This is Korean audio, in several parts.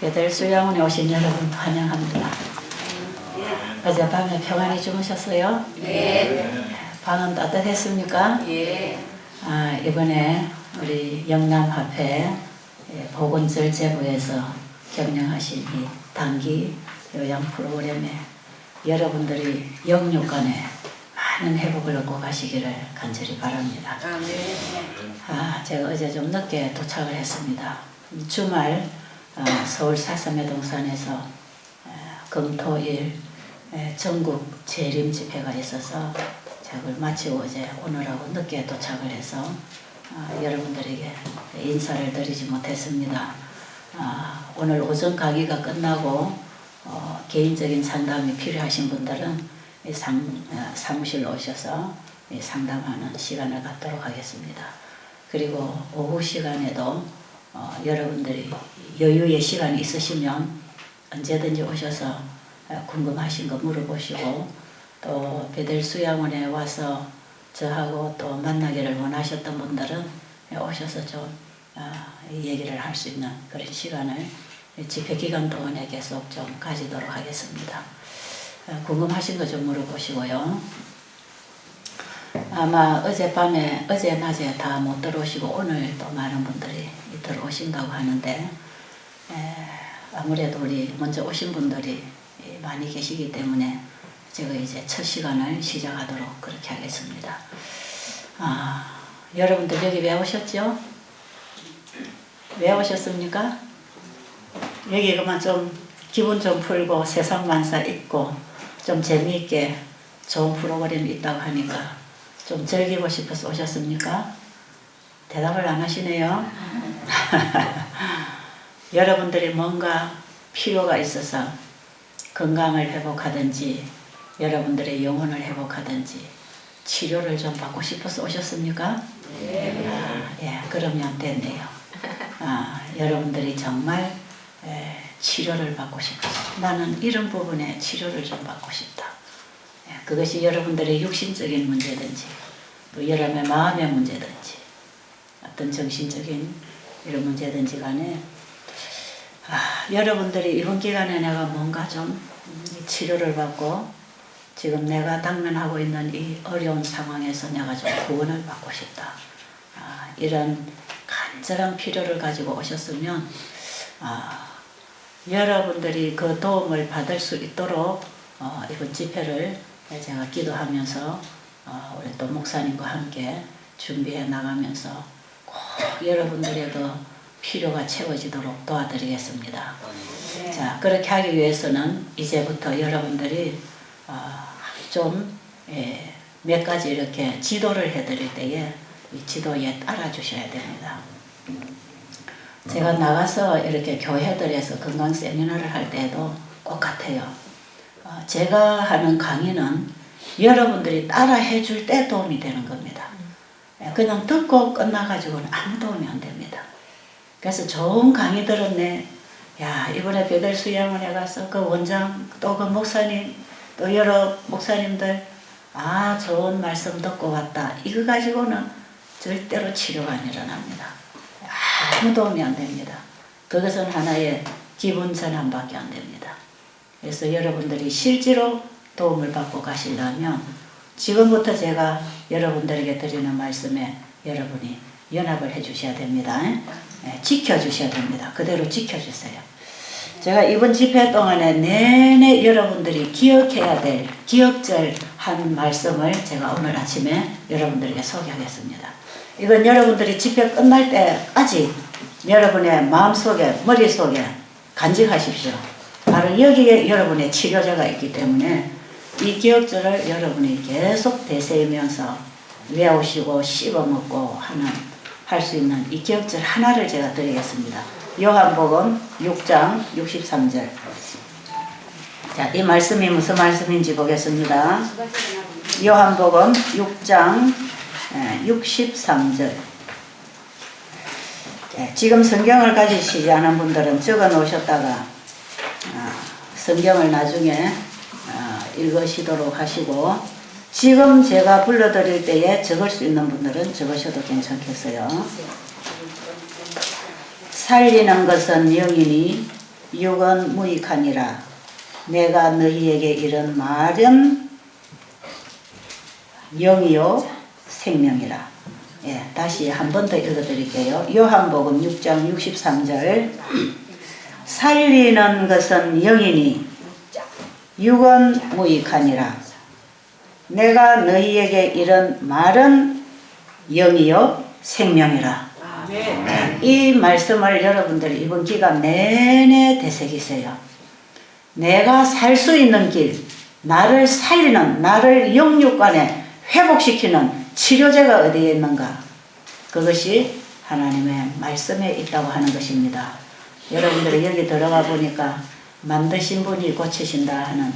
베델수양원에 오신 여러분 환영합니다. 어젯밤에 평안히 주무셨어요? 네. 방은 따뜻했습니까? 예. 이번에 우리 영남합회 보건절제부에서 경영하신 이 단기 요양 프로그램에 여러분들이 영육간에 많은 회복을 얻고 가시기를 간절히 바랍니다. 네. 제가 어제 좀 늦게 도착을 했습니다. 주말 서울 사삼회동산에서 금토일 전국 재림 집회가 있어서 작을 마치고 어제 오늘하고 늦게 도착을 해서 여러분들에게 인사를 드리지 못했습니다. 오늘 오전 강의가 끝나고 개인적인 상담이 필요하신 분들은 사무실로 오셔서 상담하는 시간을 갖도록 하겠습니다. 그리고 오후 시간에도 여러분들이 여유의 시간이 있으시면 언제든지 오셔서 궁금하신 거 물어보시고 또 베델수양원에 와서 저하고 또 만나기를 원하셨던 분들은 오셔서 좀 얘기를 할 수 있는 그런 시간을 집회 기간 동안에 계속 좀 가지도록 하겠습니다. 궁금하신 거 좀 물어보시고요. 아마 어제 낮에 다 못 들어오시고 오늘 또 많은 분들이 들어오신다고 하는데 아무래도 우리 먼저 오신 분들이 많이 계시기 때문에 제가 이제 첫 시간을 시작하도록 그렇게 하겠습니다. 여러분들 여기 왜 오셨죠? 왜 오셨습니까? 여기 그만 좀 기분 좀 풀고 세상 만사 있고 좀 재미있게 좋은 프로그램이 있다고 하니까 좀 즐기고 싶어서 오셨습니까? 대답을 안 하시네요. 여러분들이 뭔가 필요가 있어서 건강을 회복하든지 여러분들의 영혼을 회복하든지 치료를 좀 받고 싶어서 오셨습니까? 네. 그러면 됐네요. 여러분들이 정말 치료를 받고 싶어서 나는 이런 부분에 치료를 좀 받고 싶다. 그것이 여러분들의 육신적인 문제든지 또 여러분의 마음의 문제든지 어떤 정신적인 이런 문제든지 간에 여러분들이 이번 기간에 내가 뭔가 좀 치료를 받고 지금 내가 당면하고 있는 이 어려운 상황에서 내가 좀 구원을 받고 싶다. 이런 간절한 필요를 가지고 오셨으면 여러분들이 그 도움을 받을 수 있도록 이번 집회를 제가 기도하면서 우리 또 목사님과 함께 준비해 나가면서 꼭 여러분들의 그 필요가 채워지도록 도와드리겠습니다. 자, 그렇게 하기 위해서는 이제부터 여러분들이 좀 몇 가지 이렇게 지도를 해드릴 때에 이 지도에 따라 주셔야 됩니다. 제가 나가서 이렇게 교회들에서 건강 세미나를 할 때도 똑같아요. 제가 하는 강의는 여러분들이 따라 해줄 때 도움이 되는 겁니다. 그냥 듣고 끝나가지고는 아무 도움이 안 됩니다. 그래서 좋은 강의 들었네. 이번에 베델수양원에 가서 그 원장 또 그 목사님 또 여러 목사님들 좋은 말씀 듣고 왔다. 이거 가지고는 절대로 치료가 안 일어납니다. 아무 도움이 안 됩니다. 그것은 하나의 기분 전환밖에 안 됩니다. 그래서 여러분들이 실제로 도움을 받고 가시려면 지금부터 제가 여러분들에게 드리는 말씀에 여러분이 연합을 해 주셔야 됩니다. 지켜주셔야 됩니다. 그대로 지켜주세요. 제가 이번 집회 동안에 내내 여러분들이 기억해야 될 기억절 한 말씀을 제가 오늘 아침에 여러분들에게 소개하겠습니다. 이건 여러분들이 집회 끝날 때까지 여러분의 마음속에 머릿속에 간직하십시오. 바로 여기에 여러분의 치료제가 있기 때문에 이 기억절을 여러분이 계속 되새기면서 외우시고 씹어먹고 할 수 있는 이 기억절 하나를 제가 드리겠습니다. 요한복음 6장 63절. 자, 이 말씀이 무슨 말씀인지 보겠습니다. 요한복음 6장 63절. 지금 성경을 가지시지 않은 분들은 적어 놓으셨다가 성경을 나중에 읽으시도록 하시고 지금 제가 불러드릴 때에 적을 수 있는 분들은 적으셔도 괜찮겠어요. 살리는 것은 영이니 육은 무익하니라. 내가 너희에게 이런 말은 영이요 생명이라. 예, 다시 한 번 더 읽어드릴게요. 요한복음 6장 63절. 살리는 것은 영이니 육은 무익하니라. 내가 너희에게 이런 말은 영이요 생명이라. 이 말씀을 여러분들이 이번 기간 내내 되새기세요. 내가 살 수 있는 길, 나를 살리는, 나를 영육간에 회복시키는 치료제가 어디에 있는가? 그것이 하나님의 말씀에 있다고 하는 것입니다. 여러분들이 여기 들어가 보니까 만드신 분이 고치신다 하는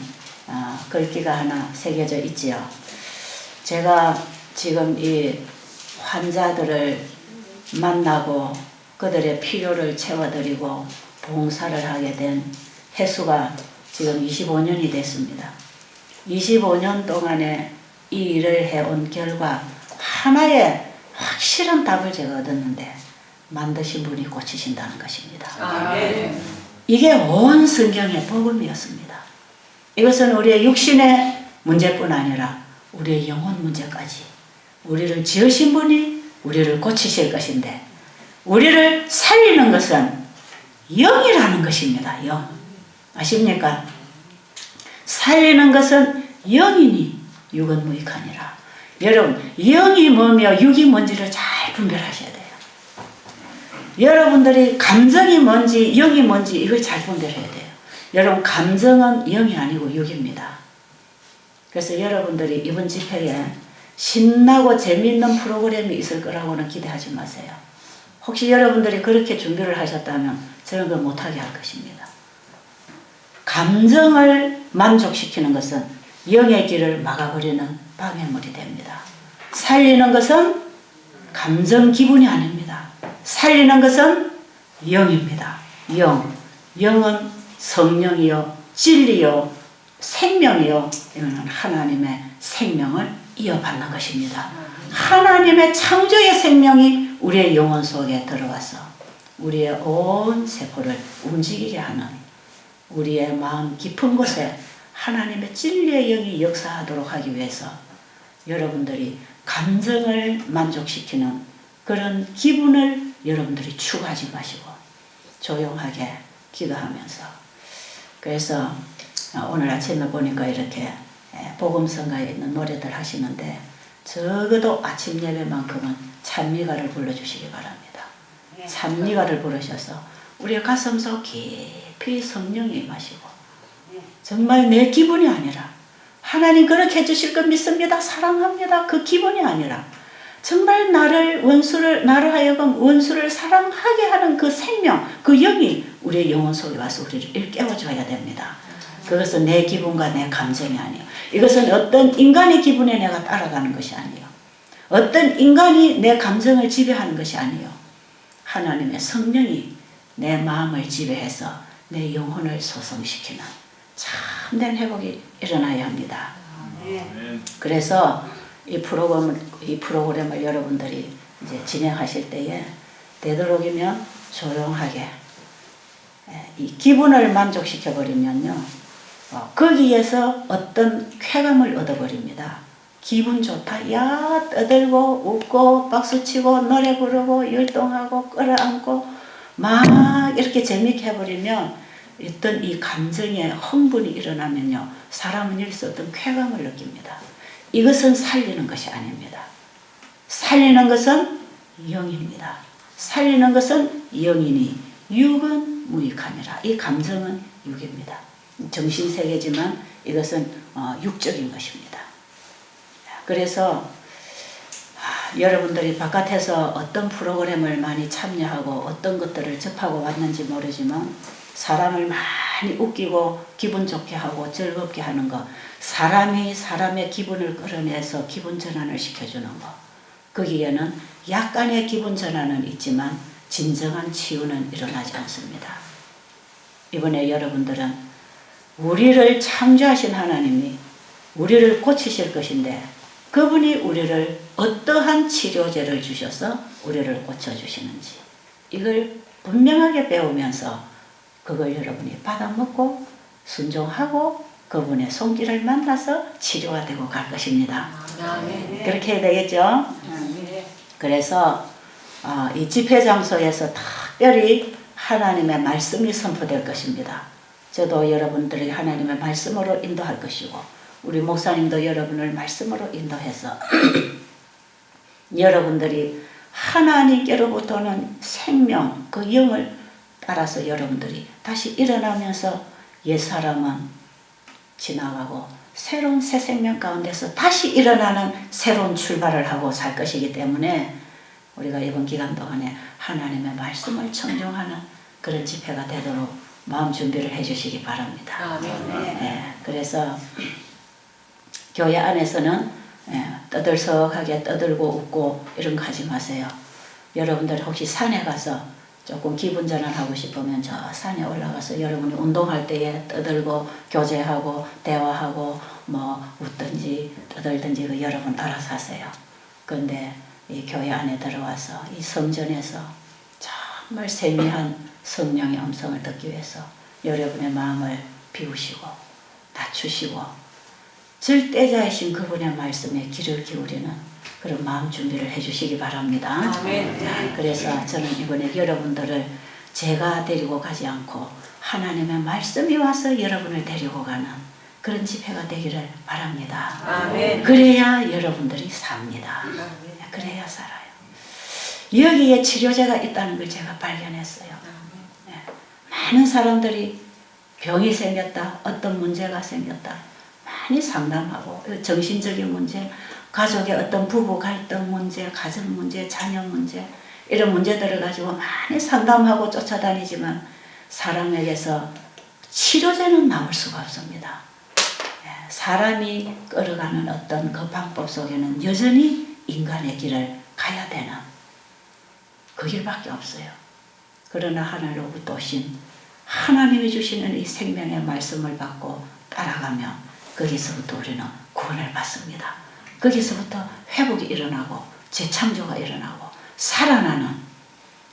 글귀가 하나 새겨져 있지요. 제가 지금 이 환자들을 만나고 그들의 필요를 채워드리고 봉사를 하게 된 횟수가 지금 25년이 됐습니다. 25년 동안에 이 일을 해온 결과 하나의 확실한 답을 제가 얻었는데 만드신 분이 고치신다는 것입니다. 아멘. 이게 온 성경의 복음이었습니다. 이것은 우리의 육신의 문제뿐 아니라 우리의 영혼 문제까지 우리를 지으신 분이 우리를 고치실 것인데 우리를 살리는 것은 영이라는 것입니다. 영. 아십니까? 살리는 것은 영이니 육은 무익하니라. 여러분, 영이 뭐며 육이 뭔지를 잘 분별하셔야 돼요. 여러분들이 감정이 뭔지 영이 뭔지 이걸 잘 분별해야 돼요. 여러분, 감정은 영이 아니고 육입니다. 그래서 여러분들이 이번 집회에 신나고 재미있는 프로그램이 있을 거라고는 기대하지 마세요. 혹시 여러분들이 그렇게 준비를 하셨다면 저는 그걸 못하게 할 것입니다. 감정을 만족시키는 것은 영의 길을 막아버리는 방해물이 됩니다. 살리는 것은 감정 기분이 아닙니다. 살리는 것은 영입니다. 영. 영은 성령이요, 진리요, 생명이요. 이거는 하나님의 생명을 이어받는 것입니다. 하나님의 창조의 생명이 우리의 영혼 속에 들어가서 우리의 온 세포를 움직이게 하는 우리의 마음 깊은 곳에 하나님의 진리의 영이 역사하도록 하기 위해서 여러분들이 감정을 만족시키는 그런 기분을 여러분들이 추구하지 마시고 조용하게 기도하면서, 그래서 오늘 아침에 보니까 이렇게 복음성가에 있는 노래들 하시는데 적어도 아침 예배만큼은 찬미가를 불러주시기 바랍니다. 찬미가를 부르셔서 우리의 가슴속 깊이 성령이 임하시고 정말 내 기분이 아니라 하나님 그렇게 해주실 것 믿습니다, 사랑합니다, 그 기분이 아니라 정말 나를 하여금 원수를 사랑하게 하는 그 생명, 그 영이 우리의 영혼 속에 와서 우리를 일깨워줘야 됩니다. 그것은 내 기분과 내 감정이 아니에요. 이것은 어떤 인간의 기분에 내가 따라가는 것이 아니에요. 어떤 인간이 내 감정을 지배하는 것이 아니에요. 하나님의 성령이 내 마음을 지배해서 내 영혼을 소성시키는 참된 회복이 일어나야 합니다. 그래서 이 프로그램을 여러분들이 이제 진행하실 때에 되도록이면 조용하게 이 기분을 만족시켜 버리면요, 거기에서 어떤 쾌감을 얻어버립니다. 기분 좋다, 야 떠들고 웃고 박수치고 노래 부르고 열동하고 끌어안고 막 이렇게 재밌게 해버리면 어떤 이 감정의 흥분이 일어나면요, 사람은 여기서 어떤 쾌감을 느낍니다. 이것은 살리는 것이 아닙니다. 살리는 것은 영입니다. 살리는 것은 영이니 육은 무익하니라. 이 감정은 육입니다. 정신세계지만 이것은 육적인 것입니다. 그래서 여러분들이 바깥에서 어떤 프로그램을 많이 참여하고 어떤 것들을 접하고 왔는지 모르지만 사람을 많이 웃기고 기분 좋게 하고 즐겁게 하는 것, 사람이 사람의 기분을 끌어내서 기분 전환을 시켜주는 것, 거기에는 약간의 기분 전환은 있지만 진정한 치유는 일어나지 않습니다. 이번에 여러분들은 우리를 창조하신 하나님이 우리를 고치실 것인데 그분이 우리를 어떠한 치료제를 주셔서 우리를 고쳐주시는지 이걸 분명하게 배우면서 그걸 여러분이 받아먹고 순종하고 그분의 손길을 만나서 치료가 되고 갈 것입니다. 그렇게 해야 되겠죠? 그래서 이 집회 장소에서 특별히 하나님의 말씀이 선포될 것입니다. 저도 여러분들이 하나님의 말씀으로 인도할 것이고 우리 목사님도 여러분을 말씀으로 인도해서 여러분들이 하나님께로부터 오는 생명, 그 영을 따라서 여러분들이 다시 일어나면서 옛사람은 지나가고 새로운 새 생명 가운데서 다시 일어나는 새로운 출발을 하고 살 것이기 때문에 우리가 이번 기간 동안에 하나님의 말씀을 청종하는 그런 집회가 되도록 마음 준비를 해주시기 바랍니다. 네, 그래서 교회 안에서는 떠들썩하게 떠들고 웃고 이런 거 하지 마세요. 여러분들 혹시 산에 가서 조금 기분 전환하고 싶으면 저 산에 올라가서 여러분이 운동할 때에 떠들고 교제하고 대화하고 뭐 웃든지 떠들든지 그 여러분 알아서 하세요. 그런데 이 교회 안에 들어와서 이 성전에서 정말 세미한 성령의 음성을 듣기 위해서 여러분의 마음을 비우시고 낮추시고 절대자이신 그분의 말씀에 귀를 기울이는 그런 마음 준비를 해주시기 바랍니다. 그래서 저는 이번에 여러분들을 제가 데리고 가지 않고 하나님의 말씀이 와서 여러분을 데리고 가는 그런 집회가 되기를 바랍니다. 그래야 여러분들이 삽니다. 그래야 살아요. 여기에 치료제가 있다는 걸 제가 발견했어요. 많은 사람들이 병이 생겼다, 어떤 문제가 생겼다 많이 상담하고 정신적인 문제, 가족의 어떤 부부 갈등 문제, 가정 문제, 자녀 문제 이런 문제들을 가지고 많이 상담하고 쫓아다니지만 사람에게서 치료제는 나올 수가 없습니다. 사람이 끌어가는 어떤 그 방법 속에는 여전히 인간의 길을 가야 되는 그 길밖에 없어요. 그러나 하늘로부터 오신 하나님이 주시는 이 생명의 말씀을 받고 따라가면 거기서부터 우리는 구원을 받습니다. 거기서부터 회복이 일어나고 재창조가 일어나고 살아나는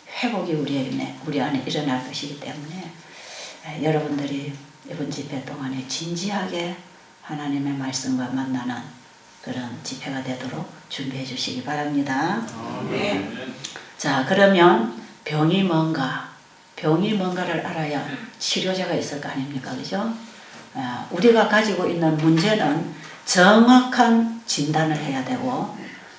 회복이 우리 안에 일어날 것이기 때문에 여러분들이 이번 집회 동안에 진지하게 하나님의 말씀과 만나는 그런 집회가 되도록 준비해 주시기 바랍니다. 자, 그러면 병이 뭔가를 알아야 치료제가 있을 거 아닙니까? 그죠? 우리가 가지고 있는 문제는 정확한 진단을 해야 되고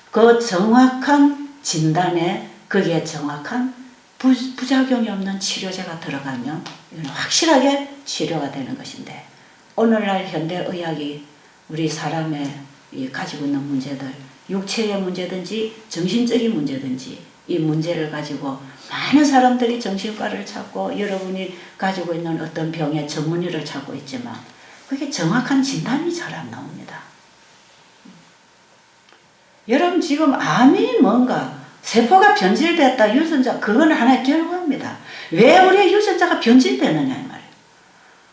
그 정확한 진단에 거기에 정확한 부작용이 없는 치료제가 들어가면 이건 확실하게 치료가 되는 것인데 오늘날 현대의학이 우리 사람의 가지고 있는 문제들 육체의 문제든지 정신적인 문제든지 이 문제를 가지고 많은 사람들이 정신과를 찾고 여러분이 가지고 있는 어떤 병의 전문의를 찾고 있지만 그게 정확한 진단이 잘 안 나옵니다. 여러분 지금 암이 뭔가 세포가 변질됐다 유전자 그건 하나의 결과입니다. 왜 우리의 유전자가 변질되느냐 이 말이에요.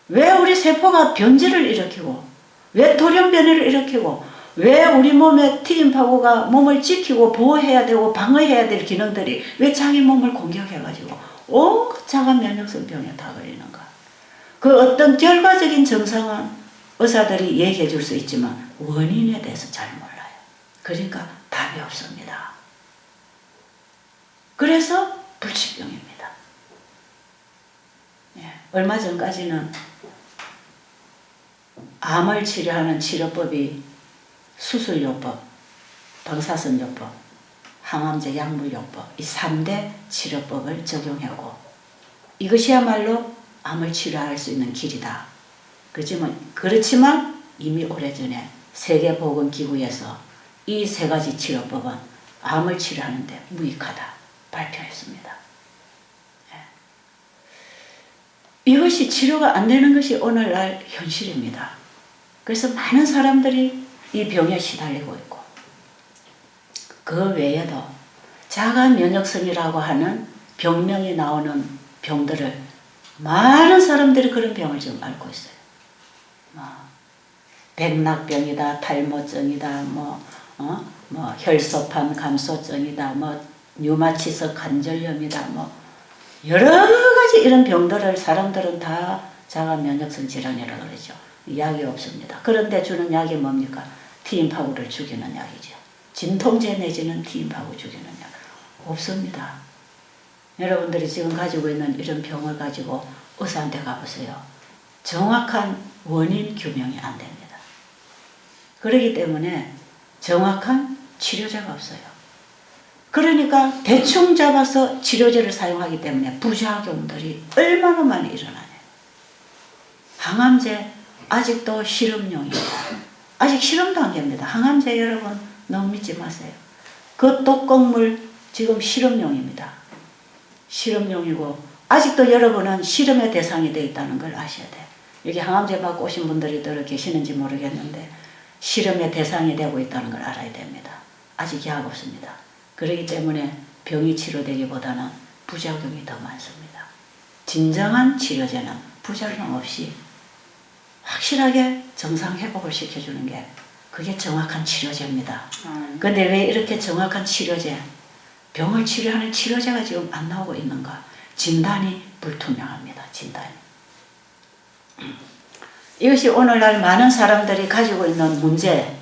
왜 우리 세포가 변질을 일으키고 왜 돌연변이를 일으키고 왜 우리 몸에 튀김파고가 몸을 지키고 보호해야 되고 방어해야 될 기능들이 왜 자기 몸을 공격해가지고 온 자가 면역성 병에 다 걸리는가. 그 어떤 결과적인 증상은 의사들이 얘기해 줄 수 있지만 원인에 대해서 잘 몰라요. 그러니까 답이 없습니다. 그래서 불치병입니다. 얼마 전까지는 암을 치료하는 치료법이 수술요법, 방사선요법, 항암제 약물요법 이 3대 치료법을 적용하고 이것이야말로 암을 치료할 수 있는 길이다. 그렇지만 이미 오래전에 세계보건기구에서 이 3가지 치료법은 암을 치료하는데 무익하다 발표했습니다. 이것이 치료가 안 되는 것이 오늘날 현실입니다. 그래서 많은 사람들이 이 병에 시달리고 있고 그 외에도 자가 면역성이라고 하는 병명이 나오는 병들을 많은 사람들이 그런 병을 지금 앓고 있어요. 백락병이다, 탈모증이다, 혈소판 감소증이다, 류마티스 관절염이다, 여러 가지 가지 이런 병들을 사람들은 다 자가 면역성 질환이라고 그러죠. 약이 없습니다. 그런데 주는 약이 뭡니까? 티인파구를 죽이는 약이죠. 진통제 내지는 티인파구 죽이는 약. 없습니다. 여러분들이 지금 가지고 있는 이런 병을 가지고 의사한테 가보세요. 정확한 원인 규명이 안 됩니다. 그렇기 때문에 정확한 치료제가 없어요. 그러니까 대충 잡아서 치료제를 사용하기 때문에 부작용들이 얼마나 많이 일어나냐. 항암제 아직도 실험용입니다. 아직 실험 단계입니다. 항암제 여러분 너무 믿지 마세요. 그 독극물 지금 실험용입니다. 실험용이고 아직도 여러분은 실험의 대상이 되어 있다는 걸 아셔야 돼요. 여기 항암제 받고 오신 분들이 들어 계시는지 모르겠는데 실험의 대상이 되고 있다는 걸 알아야 됩니다. 아직 약 없습니다. 그렇기 때문에 병이 치료되기보다는 부작용이 더 많습니다. 진정한 치료제는 부작용 없이 확실하게 정상 회복을 시켜주는 게 그게 정확한 치료제입니다. 근데 왜 이렇게 정확한 치료제, 병을 치료하는 치료제가 지금 안 나오고 있는가? 진단이 불투명합니다. 진단이. 이것이 오늘날 많은 사람들이 가지고 있는 문제,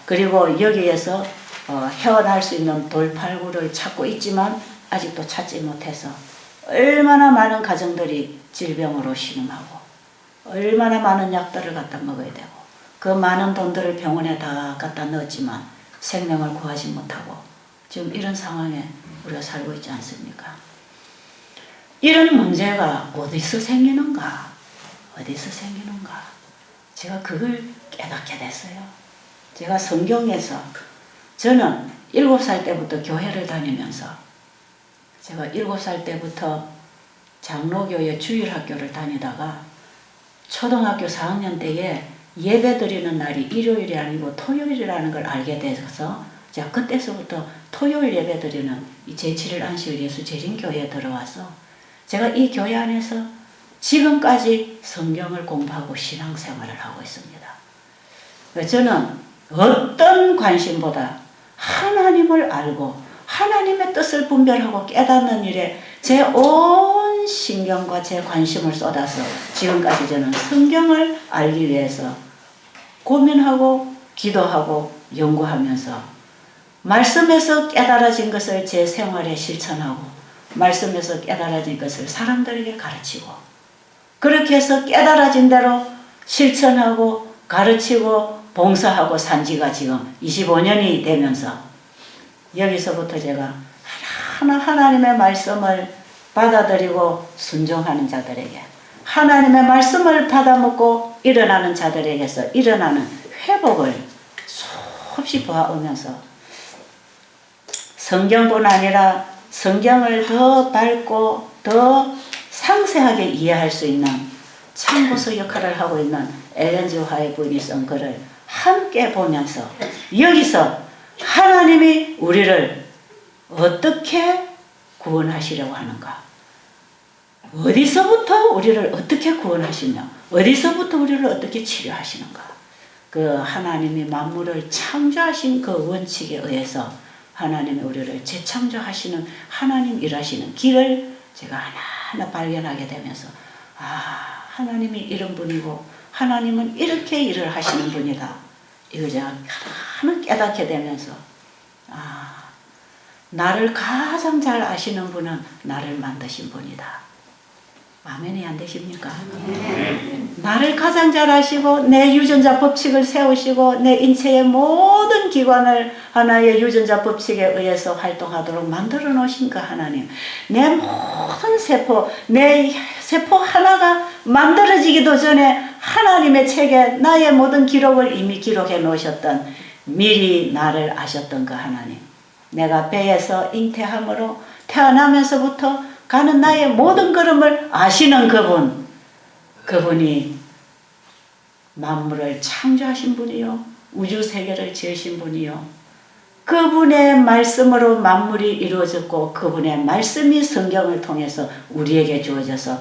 그리고 여기에서 헤어날 수 있는 돌팔구를 찾고 있지만 아직도 찾지 못해서 얼마나 많은 가정들이 질병으로 신음하고 얼마나 많은 약들을 갖다 먹어야 되고 그 많은 돈들을 병원에 다 갖다 넣었지만 생명을 구하지 못하고 지금 이런 상황에 우리가 살고 있지 않습니까? 이런 문제가 어디서 생기는가? 어디서 생기는가? 제가 그걸 깨닫게 됐어요. 제가 성경에서 저는 7살 때부터 교회를 다니면서 제가 7살 때부터 장로교회 주일학교를 다니다가 초등학교 4학년 때에 예배 드리는 날이 일요일이 아니고 토요일이라는 걸 알게 돼서 제가 그때서부터 토요일 예배 드리는 이 제7일 안식일 예수재림교회에 들어와서 제가 이 교회 안에서 지금까지 성경을 공부하고 신앙생활을 하고 있습니다. 저는 어떤 관심보다 하나님을 알고 하나님의 뜻을 분별하고 깨닫는 일에 제 온 신경과 제 관심을 쏟아서 지금까지 저는 성경을 알기 위해서 고민하고 기도하고 연구하면서 말씀에서 깨달아진 것을 제 생활에 실천하고 말씀에서 깨달아진 것을 사람들에게 가르치고 그렇게 해서 깨달아진 대로 실천하고 가르치고 봉사하고 산 지가 지금 25년이 되면서 여기서부터 제가 하나하나 하나님의 말씀을 받아들이고 순종하는 자들에게 하나님의 말씀을 받아먹고 일어나는 자들에게서 일어나는 회복을 수없이 보아오면서 성경뿐 아니라 성경을 더 밝고 더 상세하게 이해할 수 있는 참고서 역할을 하고 있는 엘렌 G. 화이트 부인이 쓴 글을 함께 보면서 여기서 하나님이 우리를 어떻게 구원하시려고 하는가? 어디서부터 우리를 어떻게 구원하시며 어디서부터 우리를 어떻게 치료하시는가? 그 하나님이 만물을 창조하신 그 원칙에 의해서 하나님이 우리를 재창조하시는 하나님 일하시는 길을 제가 하나하나 발견하게 되면서 하나님이 이런 분이고 하나님은 이렇게 일을 하시는 분이다. 이걸 제가 하나 깨닫게 되면서 나를 가장 잘 아시는 분은 나를 만드신 분이다. 아멘이 안 되십니까? 나를 가장 잘 아시고 내 유전자 법칙을 세우시고 내 인체의 모든 기관을 하나의 유전자 법칙에 의해서 활동하도록 만들어 놓으신 그 하나님, 내 모든 세포, 내 세포 하나가 만들어지기도 전에 하나님의 책에 나의 모든 기록을 이미 기록해 놓으셨던, 미리 나를 아셨던 그 하나님, 내가 배에서 잉태함으로 태어나면서부터 가는 나의 모든 걸음을 아시는 그분, 그분이 만물을 창조하신 분이요, 우주세계를 지으신 분이요, 그분의 말씀으로 만물이 이루어졌고 그분의 말씀이 성경을 통해서 우리에게 주어져서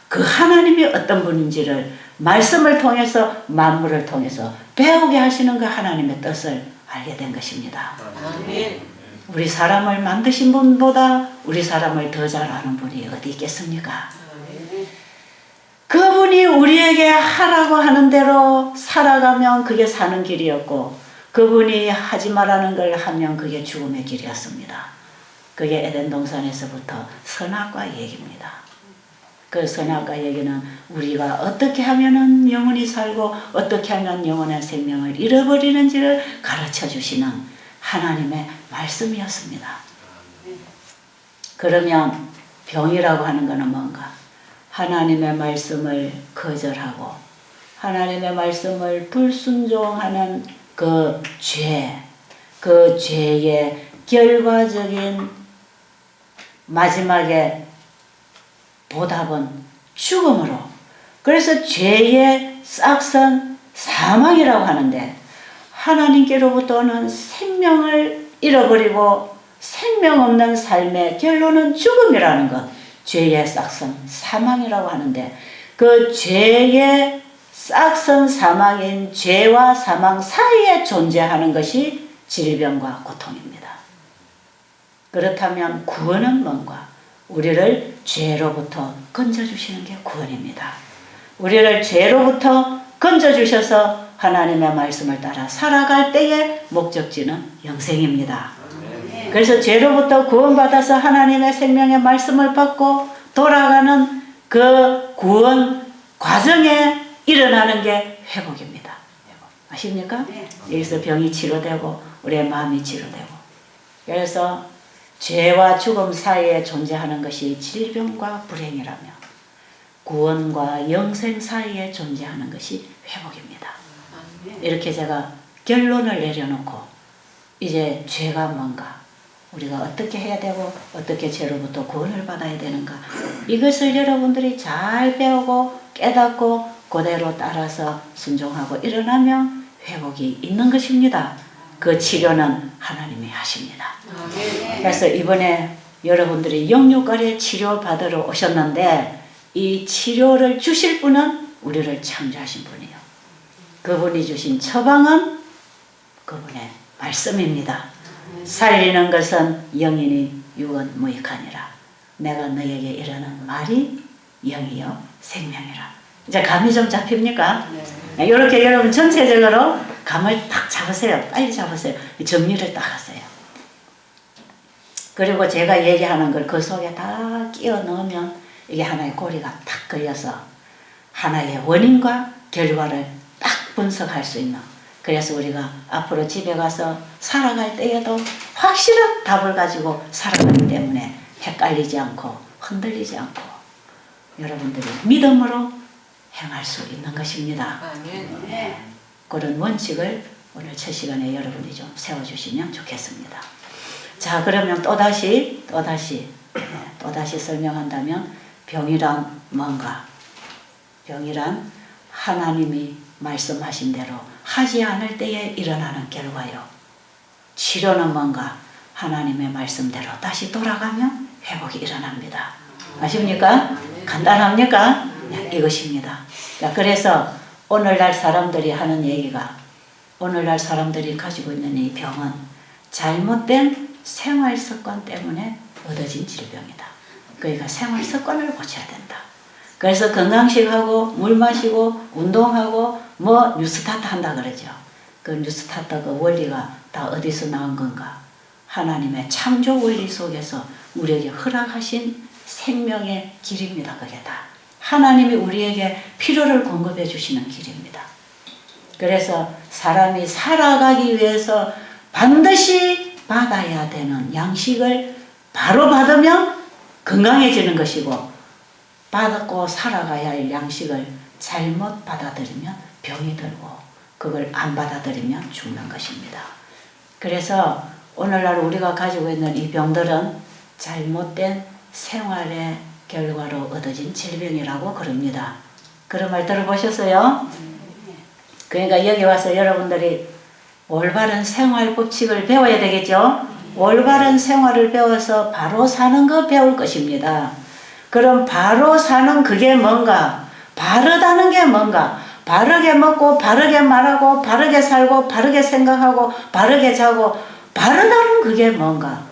그 하나님이 어떤 분인지를 말씀을 통해서 만물을 통해서 배우게 하시는 그 하나님의 뜻을 알게 된 것입니다. 아멘. 우리 사람을 만드신 분보다 우리 사람을 더 잘 아는 분이 어디 있겠습니까? 그분이 우리에게 하라고 하는 대로 살아가면 그게 사는 길이었고, 그분이 하지 말라는 걸 하면 그게 죽음의 길이었습니다. 그게 에덴 동산에서부터 선악과 얘기입니다. 그 선악과 얘기는 우리가 어떻게 하면은 영원히 살고 어떻게 하면 영원한 생명을 잃어버리는지를 가르쳐 주시는 하나님의 말씀이었습니다. 그러면 병이라고 하는 것은 뭔가? 하나님의 말씀을 거절하고 하나님의 말씀을 불순종하는 그 죄, 그 죄의 결과적인 마지막에 보답은 죽음으로. 그래서 죄의 싹선 사망이라고 하는데, 하나님께로부터는 생명을 잃어버리고 생명 없는 삶의 결론은 죽음이라는 것, 죄의 싹선 사망이라고 하는데, 그 죄의 싹선 사망인 죄와 사망 사이에 존재하는 것이 질병과 고통입니다. 그렇다면 구원은 뭔가? 우리를 죄로부터 건져주시는 게 구원입니다. 우리를 죄로부터 건져주셔서 하나님의 말씀을 따라 살아갈 때의 목적지는 영생입니다. 그래서 죄로부터 구원받아서 하나님의 생명의 말씀을 받고 돌아가는 그 구원 과정에 일어나는 게 회복입니다. 아십니까? 여기서 병이 치료되고 우리의 마음이 치료되고. 그래서 죄와 죽음 사이에 존재하는 것이 질병과 불행이라며, 구원과 영생 사이에 존재하는 것이 회복입니다. 이렇게 제가 결론을 내려놓고 이제 죄가 뭔가, 우리가 어떻게 해야 되고 어떻게 죄로부터 구원을 받아야 되는가, 이것을 여러분들이 잘 배우고 깨닫고 그대로 따라서 순종하고 일어나면 회복이 있는 것입니다. 그 치료는 하나님이 하십니다. 그래서 이번에 여러분들이 영육간의 치료 받으러 오셨는데, 이 치료를 주실 분은 우리를 창조하신 분이에요. 그분이 주신 처방은 그분의 말씀입니다. 살리는 것은 영이니 육은 무익하니라. 내가 너에게 이르는 말이 영이요 생명이라. 이제 감이 좀 잡힙니까? 네. 이렇게 여러분 전체적으로 감을 딱 잡으세요. 빨리 잡으세요. 정리를 딱 하세요. 그리고 제가 얘기하는 걸 그 속에 다 끼워 넣으면 이게 하나의 고리가 딱 걸려서 하나의 원인과 결과를 딱 분석할 수 있는, 그래서 우리가 앞으로 집에 가서 살아갈 때에도 확실한 답을 가지고 살아가기 때문에 헷갈리지 않고 흔들리지 않고 여러분들이 믿음으로 행할 수 있는 것입니다. 그런 원칙을 오늘 첫 시간에 여러분이 좀 세워주시면 좋겠습니다. 자, 그러면 또다시 설명한다면, 병이란 뭔가? 병이란 하나님이 말씀하신 대로 하지 않을 때에 일어나는 결과요. 치료는 뭔가? 하나님의 말씀대로 다시 돌아가면 회복이 일어납니다. 아십니까? 간단합니까? 네, 이것입니다. 그래서 오늘날 사람들이 하는 얘기가, 오늘날 사람들이 가지고 있는 이 병은 잘못된 생활 습관 때문에 얻어진 질병이다. 그러니까 생활 습관을 고쳐야 된다. 그래서 건강식하고 물 마시고 운동하고 뭐 뉴스타트 한다 그러죠. 그 뉴스타트 그 원리가 다 어디서 나온 건가? 하나님의 창조 원리 속에서 우리에게 허락하신 생명의 길입니다. 그게 다 하나님이 우리에게 필요를 공급해 주시는 길입니다. 그래서 사람이 살아가기 위해서 반드시 받아야 되는 양식을 바로 받으면 건강해지는 것이고, 받고 살아가야 할 양식을 잘못 받아들이면 병이 들고, 그걸 안 받아들이면 죽는 것입니다. 그래서 오늘날 우리가 가지고 있는 이 병들은 잘못된 생활의 결과로 얻어진 질병이라고 그럽니다. 그런 말 들어보셨어요? 그러니까 여기 와서 여러분들이 올바른 생활 법칙을 배워야 되겠죠? 올바른 생활을 배워서 바로 사는 거 배울 것입니다. 그럼 바로 사는 그게 뭔가? 바르다는 게 뭔가? 바르게 먹고 바르게 말하고 바르게 살고 바르게 생각하고 바르게 자고 바르다는 그게 뭔가?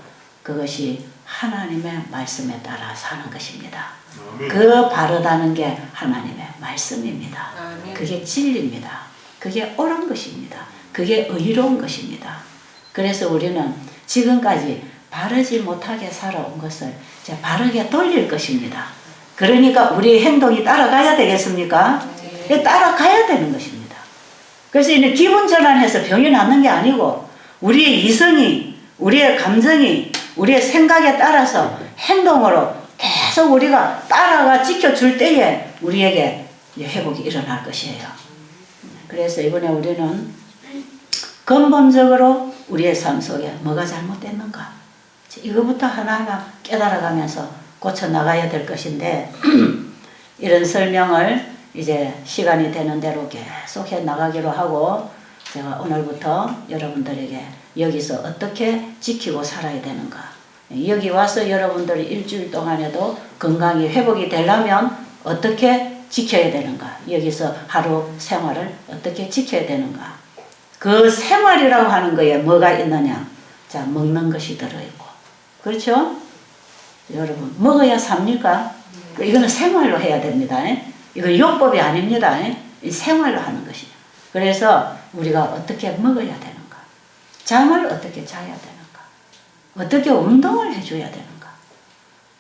그것이 하나님의 말씀에 따라 사는 것입니다. 그 바르다는 게 하나님의 말씀입니다. 그게 진리입니다. 그게 옳은 것입니다. 그게 의로운 것입니다. 그래서 우리는 지금까지 바르지 못하게 살아온 것을 이제 바르게 돌릴 것입니다. 그러니까 우리의 행동이 따라가야 되겠습니까? 따라가야 되는 것입니다. 그래서 이제 기분 전환해서 병이 낫는 게 아니고 우리의 이성이, 우리의 감정이, 우리의 생각에 따라서 행동으로 계속 우리가 따라가 지켜줄 때에 우리에게 회복이 일어날 것이에요. 그래서 이번에 우리는 근본적으로 우리의 삶 속에 뭐가 잘못됐는가? 이거부터 하나하나 깨달아가면서 고쳐나가야 될 것인데 이런 설명을 이제 시간이 되는 대로 계속 해 나가기로 하고 제가 오늘부터 여러분들에게 여기서 어떻게 지키고 살아야 되는가, 여기 와서 여러분들이 일주일 동안에도 건강이 회복이 되려면 어떻게 지켜야 되는가, 여기서 하루 생활을 어떻게 지켜야 되는가, 그 생활이라고 하는 거에 뭐가 있느냐? 자, 먹는 것이 들어있고, 그렇죠? 여러분, 먹어야 삽니까? 이거는 생활로 해야 됩니다. 이거 요법이 아닙니다. 생활로 하는 것이죠. 그래서 우리가 어떻게 먹어야 되는가? 잠을 어떻게 자야 되는가? 어떻게 운동을 해줘야 되는가?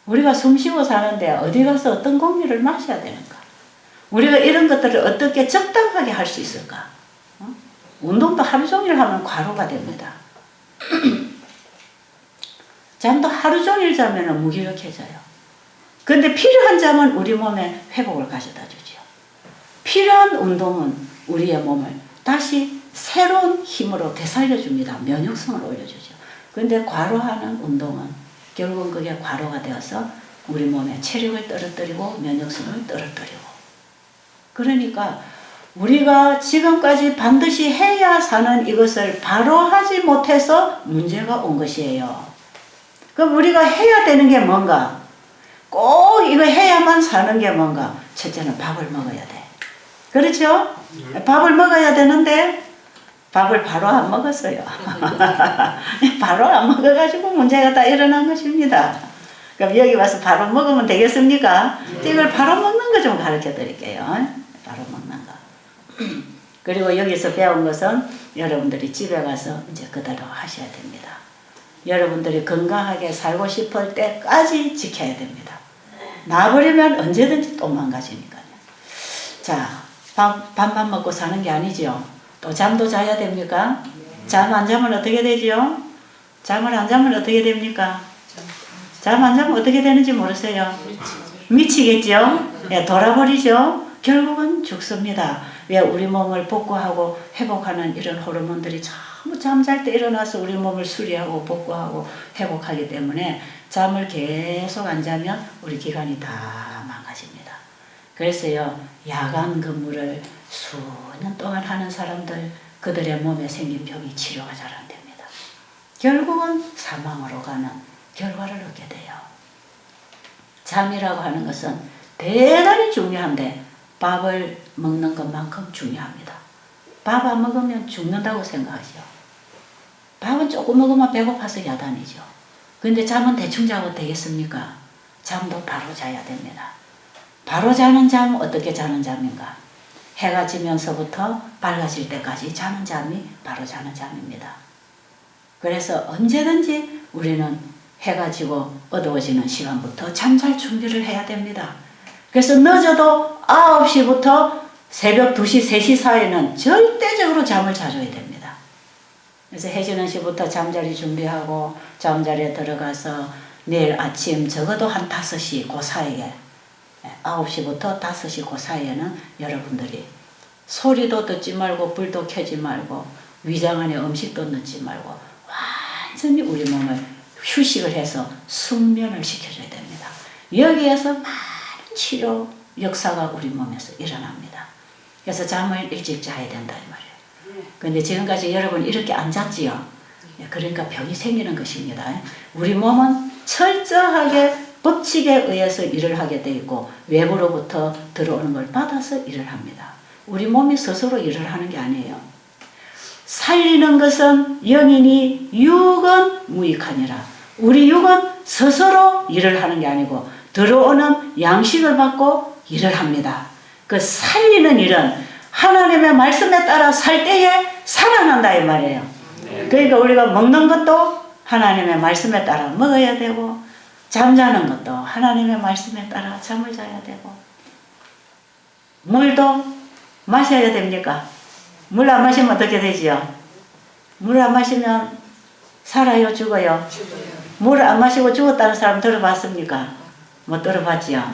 우리가 숨쉬고 사는데 어디 가서 어떤 공기를 마셔야 되는가? 우리가 이런 것들을 어떻게 적당하게 할 수 있을까? 운동도 하루 종일 하면 과로가 됩니다. 잠도 하루 종일 자면 무기력해져요. 근데 필요한 잠은 우리 몸에 회복을 가져다 주죠. 필요한 운동은 우리의 몸을 다시 새로운 힘으로 되살려줍니다. 면역성을 올려주죠. 근데 과로하는 운동은 결국은 그게 과로가 되어서 우리 몸의 체력을 떨어뜨리고 면역성을 떨어뜨리고, 그러니까 우리가 지금까지 반드시 해야 사는 이것을 바로 하지 못해서 문제가 온 것이에요. 그럼 우리가 해야 되는 게 뭔가? 꼭 이거 해야만 사는 게 뭔가? 첫째는 밥을 먹어야 돼. 그렇죠? 밥을 먹어야 되는데 밥을 바로 안 먹었어요. 바로 안 먹어가지고 문제가 다 일어난 것입니다. 그럼 여기 와서 바로 먹으면 되겠습니까? 이걸 바로 먹는 거 좀 가르쳐 드릴게요. 바로 먹는 거. 그리고 여기서 배운 것은 여러분들이 집에 가서 이제 그대로 하셔야 됩니다. 여러분들이 건강하게 살고 싶을 때까지 지켜야 됩니다. 놔버리면 언제든지 또 망가지니까요. 자, 밥만 먹고 사는 게 아니죠. 또 잠도 자야 됩니까? 잠 안 자면 어떻게 되죠? 잠을 안 자면 어떻게 됩니까? 잠 안 자면 어떻게 되는지 모르세요? 미치겠죠? 예, 돌아버리죠? 결국은 죽습니다. 왜? 우리 몸을 복구하고 회복하는 이런 호르몬들이 전부 잠잘 때 일어나서 우리 몸을 수리하고 복구하고 회복하기 때문에 잠을 계속 안 자면 우리 기관이 다 망가집니다. 그래서요, 야간 근무를 수년 동안 하는 사람들, 그들의 몸에 생긴 병이 치료가 잘 안 됩니다. 결국은 사망으로 가는 결과를 얻게 돼요. 잠이라고 하는 것은 대단히 중요한데 밥을 먹는 것만큼 중요합니다. 밥 안 먹으면 죽는다고 생각하죠. 밥은 조금 먹으면 배고파서 야단이죠. 근데 잠은 대충 자고 되겠습니까? 잠도 바로 자야 됩니다. 바로 자는 잠, 어떻게 자는 잠인가? 해가 지면서부터 밝아질 때까지 자는 잠이 바로 자는 잠입니다. 그래서 언제든지 우리는 해가 지고 어두워지는 시간부터 잠잘 준비를 해야 됩니다. 그래서 늦어도 9시부터 새벽 2시, 3시 사이에는 절대적으로 잠을 자줘야 됩니다. 그래서 해지는 시부터 잠자리 준비하고 잠자리에 들어가서 내일 아침 적어도 한 5시 그 사이에, 9시부터 5시 그 사이에는 여러분들이 소리도 듣지 말고 불도 켜지 말고 위장 안에 음식도 넣지 말고 완전히 우리 몸을 휴식을 해서 숙면을 시켜줘야 됩니다. 여기에서 많은 치료 역사가 우리 몸에서 일어납니다. 그래서 잠을 일찍 자야 된다 이 말이에요. 근데 지금까지 여러분 이렇게 안 잤지요? 그러니까 병이 생기는 것입니다. 우리 몸은 철저하게 법칙에 의해서 일을 하게 돼 있고 외부로부터 들어오는 걸 받아서 일을 합니다. 우리 몸이 스스로 일을 하는 게 아니에요. 살리는 것은 영이니 육은 무익하니라. 우리 육은 스스로 일을 하는 게 아니고 들어오는 양식을 받고 일을 합니다. 그 살리는 일은 하나님의 말씀에 따라 살 때에 살아난다 이 말이에요. 그러니까 우리가 먹는 것도 하나님의 말씀에 따라 먹어야 되고 잠자는 것도 하나님의 말씀에 따라 잠을 자야 되고 물도 마셔야 됩니까? 물 안 마시면 어떻게 되지요? 물 안 마시면 살아요? 죽어요? 물 안 마시고 죽었다는 사람 들어봤습니까? 못 들어봤지요?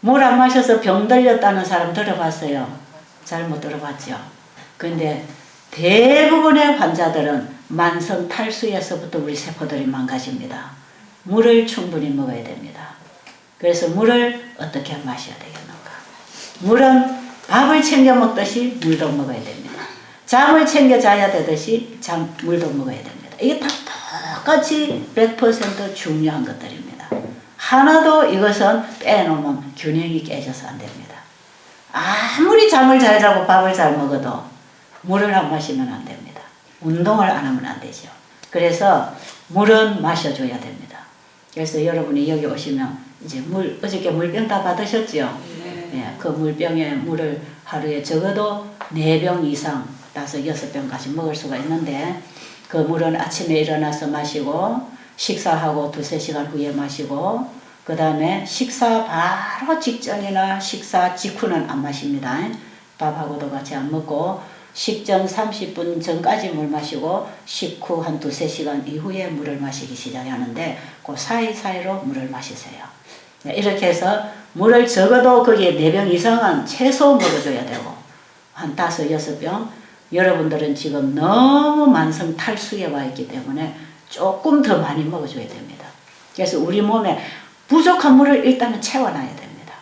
물 안 마셔서 병 들렸다는 사람 들어봤어요? 잘 못 들어봤죠? 근데 대부분의 환자들은 만성 탈수에서부터 우리 세포들이 망가집니다. 물을 충분히 먹어야 됩니다. 그래서 물을 어떻게 마셔야 되겠는가? 물은 밥을 챙겨 먹듯이 물도 먹어야 됩니다. 잠을 챙겨 자야 되듯이 물도 먹어야 됩니다. 이게 다 똑같이 100% 중요한 것들입니다. 하나도 이것은 빼놓으면 균형이 깨져서 안 됩니다. 아무리 잠을 잘 자고 밥을 잘 먹어도 물을 안 마시면 안 됩니다. 운동을 안 하면 안 되죠. 그래서 물은 마셔줘야 됩니다. 그래서 여러분이 여기 오시면 이제 어저께 물병 다 받으셨죠? 네, 그 물병에 물을 하루에 적어도 4병 이상 5, 6병까지 먹을 수가 있는데 그 물은 아침에 일어나서 마시고 식사하고 2, 3시간 후에 마시고 그 다음에 식사 바로 직전이나 식사 직후는 안 마십니다. 밥하고도 같이 안 먹고 식전 30분 전까지 물 마시고 식후 한 2, 3시간 이후에 물을 마시기 시작하는데 그 사이사이로 물을 마시세요. 이렇게 해서 물을 적어도 거기에 4병 이상은 최소 먹어줘야 되고 한 5, 6병 여러분들은 지금 너무 만성 탈수에 와 있기 때문에 조금 더 많이 먹어줘야 됩니다. 그래서 우리 몸에 부족한 물을 일단은 채워놔야 됩니다.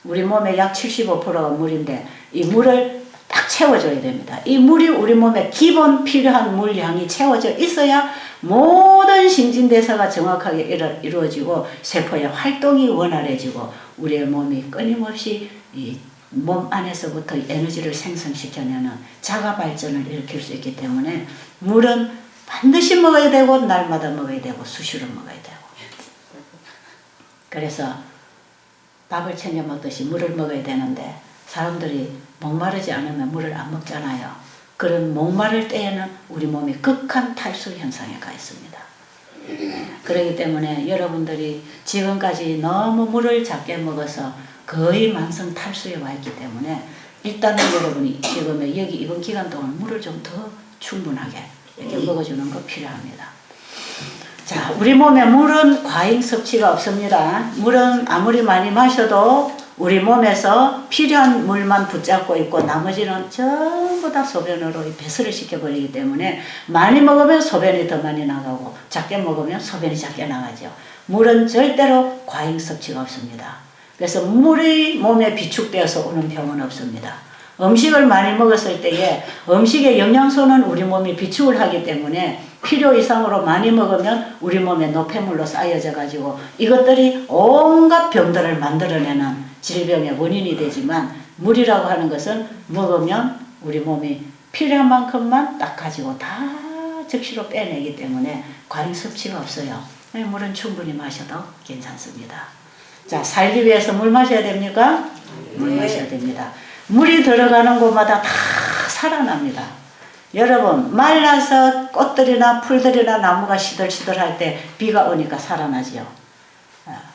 우리 몸의 약 75%가 물인데 이 물을 딱 채워줘야 됩니다. 이 물이 우리 몸에 기본 필요한 물량이 채워져 있어야 모든 신진대사가 정확하게 이루어지고 세포의 활동이 원활해지고 우리의 몸이 끊임없이 이 몸 안에서부터 에너지를 생성시켜내는 자가 발전을 일으킬 수 있기 때문에 물은 반드시 먹어야 되고 날마다 먹어야 되고 수시로 먹어야 되고 그래서 밥을 챙겨 먹듯이 물을 먹어야 되는데 사람들이 목마르지 않으면 물을 안 먹잖아요. 그런 목마를 때에는 우리 몸이 극한 탈수 현상에 가 있습니다. 그렇기 때문에 여러분들이 지금까지 너무 물을 작게 먹어서 거의 만성 탈수에 와 있기 때문에 일단은 여러분이 지금 여기 이번 기간 동안 물을 좀 더 충분하게 이렇게 먹어주는 거 필요합니다. 자, 우리 몸에 물은 과잉 섭취가 없습니다. 물은 아무리 많이 마셔도 우리 몸에서 필요한 물만 붙잡고 있고 나머지는 전부 다 소변으로 배설을 시켜버리기 때문에 많이 먹으면 소변이 더 많이 나가고 작게 먹으면 소변이 작게 나가죠. 물은 절대로 과잉 섭취가 없습니다. 그래서 물이 몸에 비축되어서 오는 병은 없습니다. 음식을 많이 먹었을 때에 음식의 영양소는 우리 몸이 비축을 하기 때문에 필요 이상으로 많이 먹으면 우리 몸에 노폐물로 쌓여져 가지고 이것들이 온갖 병들을 만들어내는 질병의 원인이 되지만 물이라고 하는 것은 먹으면 우리 몸이 필요한 만큼만 딱 가지고 다 즉시로 빼내기 때문에 과잉 섭취가 없어요. 물은 충분히 마셔도 괜찮습니다. 자, 살기 위해서 물 마셔야 됩니까? 물 마셔야 됩니다. 물이 들어가는 곳마다 다 살아납니다. 여러분 말라서 꽃들이나 풀들이나 나무가 시들시들할 때 비가 오니까 살아나지요.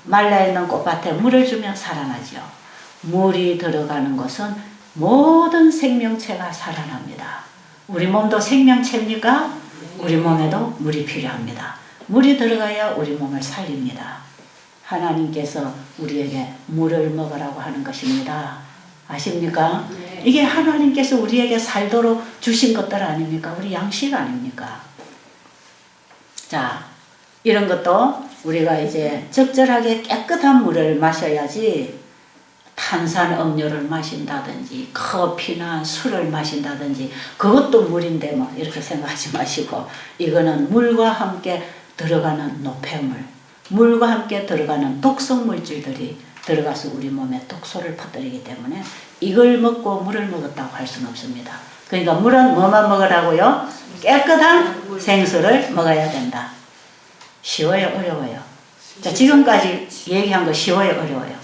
말라있는 꽃밭에 물을 주면 살아나지요. 물이 들어가는 곳은 모든 생명체가 살아납니다. 우리 몸도 생명체입니까? 우리 몸에도 물이 필요합니다. 물이 들어가야 우리 몸을 살립니다. 하나님께서 우리에게 물을 먹으라고 하는 것입니다. 아십니까? 네. 이게 하나님께서 우리에게 살도록 주신 것들 아닙니까? 우리 양식 아닙니까? 자, 이런 것도 우리가 이제 적절하게 깨끗한 물을 마셔야지 탄산 음료를 마신다든지 커피나 술을 마신다든지 그것도 물인데 뭐 이렇게 생각하지 마시고 이거는 물과 함께 들어가는 노폐물, 물과 함께 들어가는 독성 물질들이 들어가서 우리 몸에 독소를 퍼뜨리기 때문에 이걸 먹고 물을 먹었다고 할 수는 없습니다. 그러니까 물은 뭐만 먹으라고요? 깨끗한 생수를 먹어야 된다. 쉬워요, 어려워요? 자, 지금까지 얘기한 거 쉬워요, 어려워요?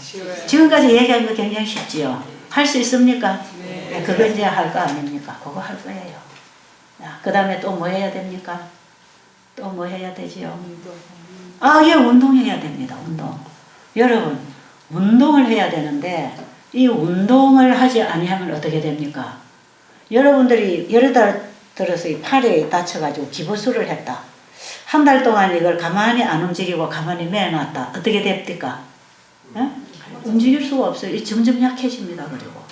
지금까지 얘기한 거 굉장히 쉽지요. 할 수 있습니까? 네. 그거 이제 할 거 아닙니까? 그거 할 거예요. 그 다음에 또 뭐 해야 됩니까? 또 뭐 해야 되지요? 예, 운동해야 됩니다. 운동. 여러분, 운동을 해야 되는데 이 운동을 하지 아니하면 어떻게 됩니까? 여러분들이 여러 달 들어서 이 팔에 다쳐가지고 기부술을 했다. 한 달 동안 이걸 가만히 안 움직이고 가만히 매놨다. 어떻게 됩니까? 움직일 수가 없어요. 점점 약해집니다. 그리고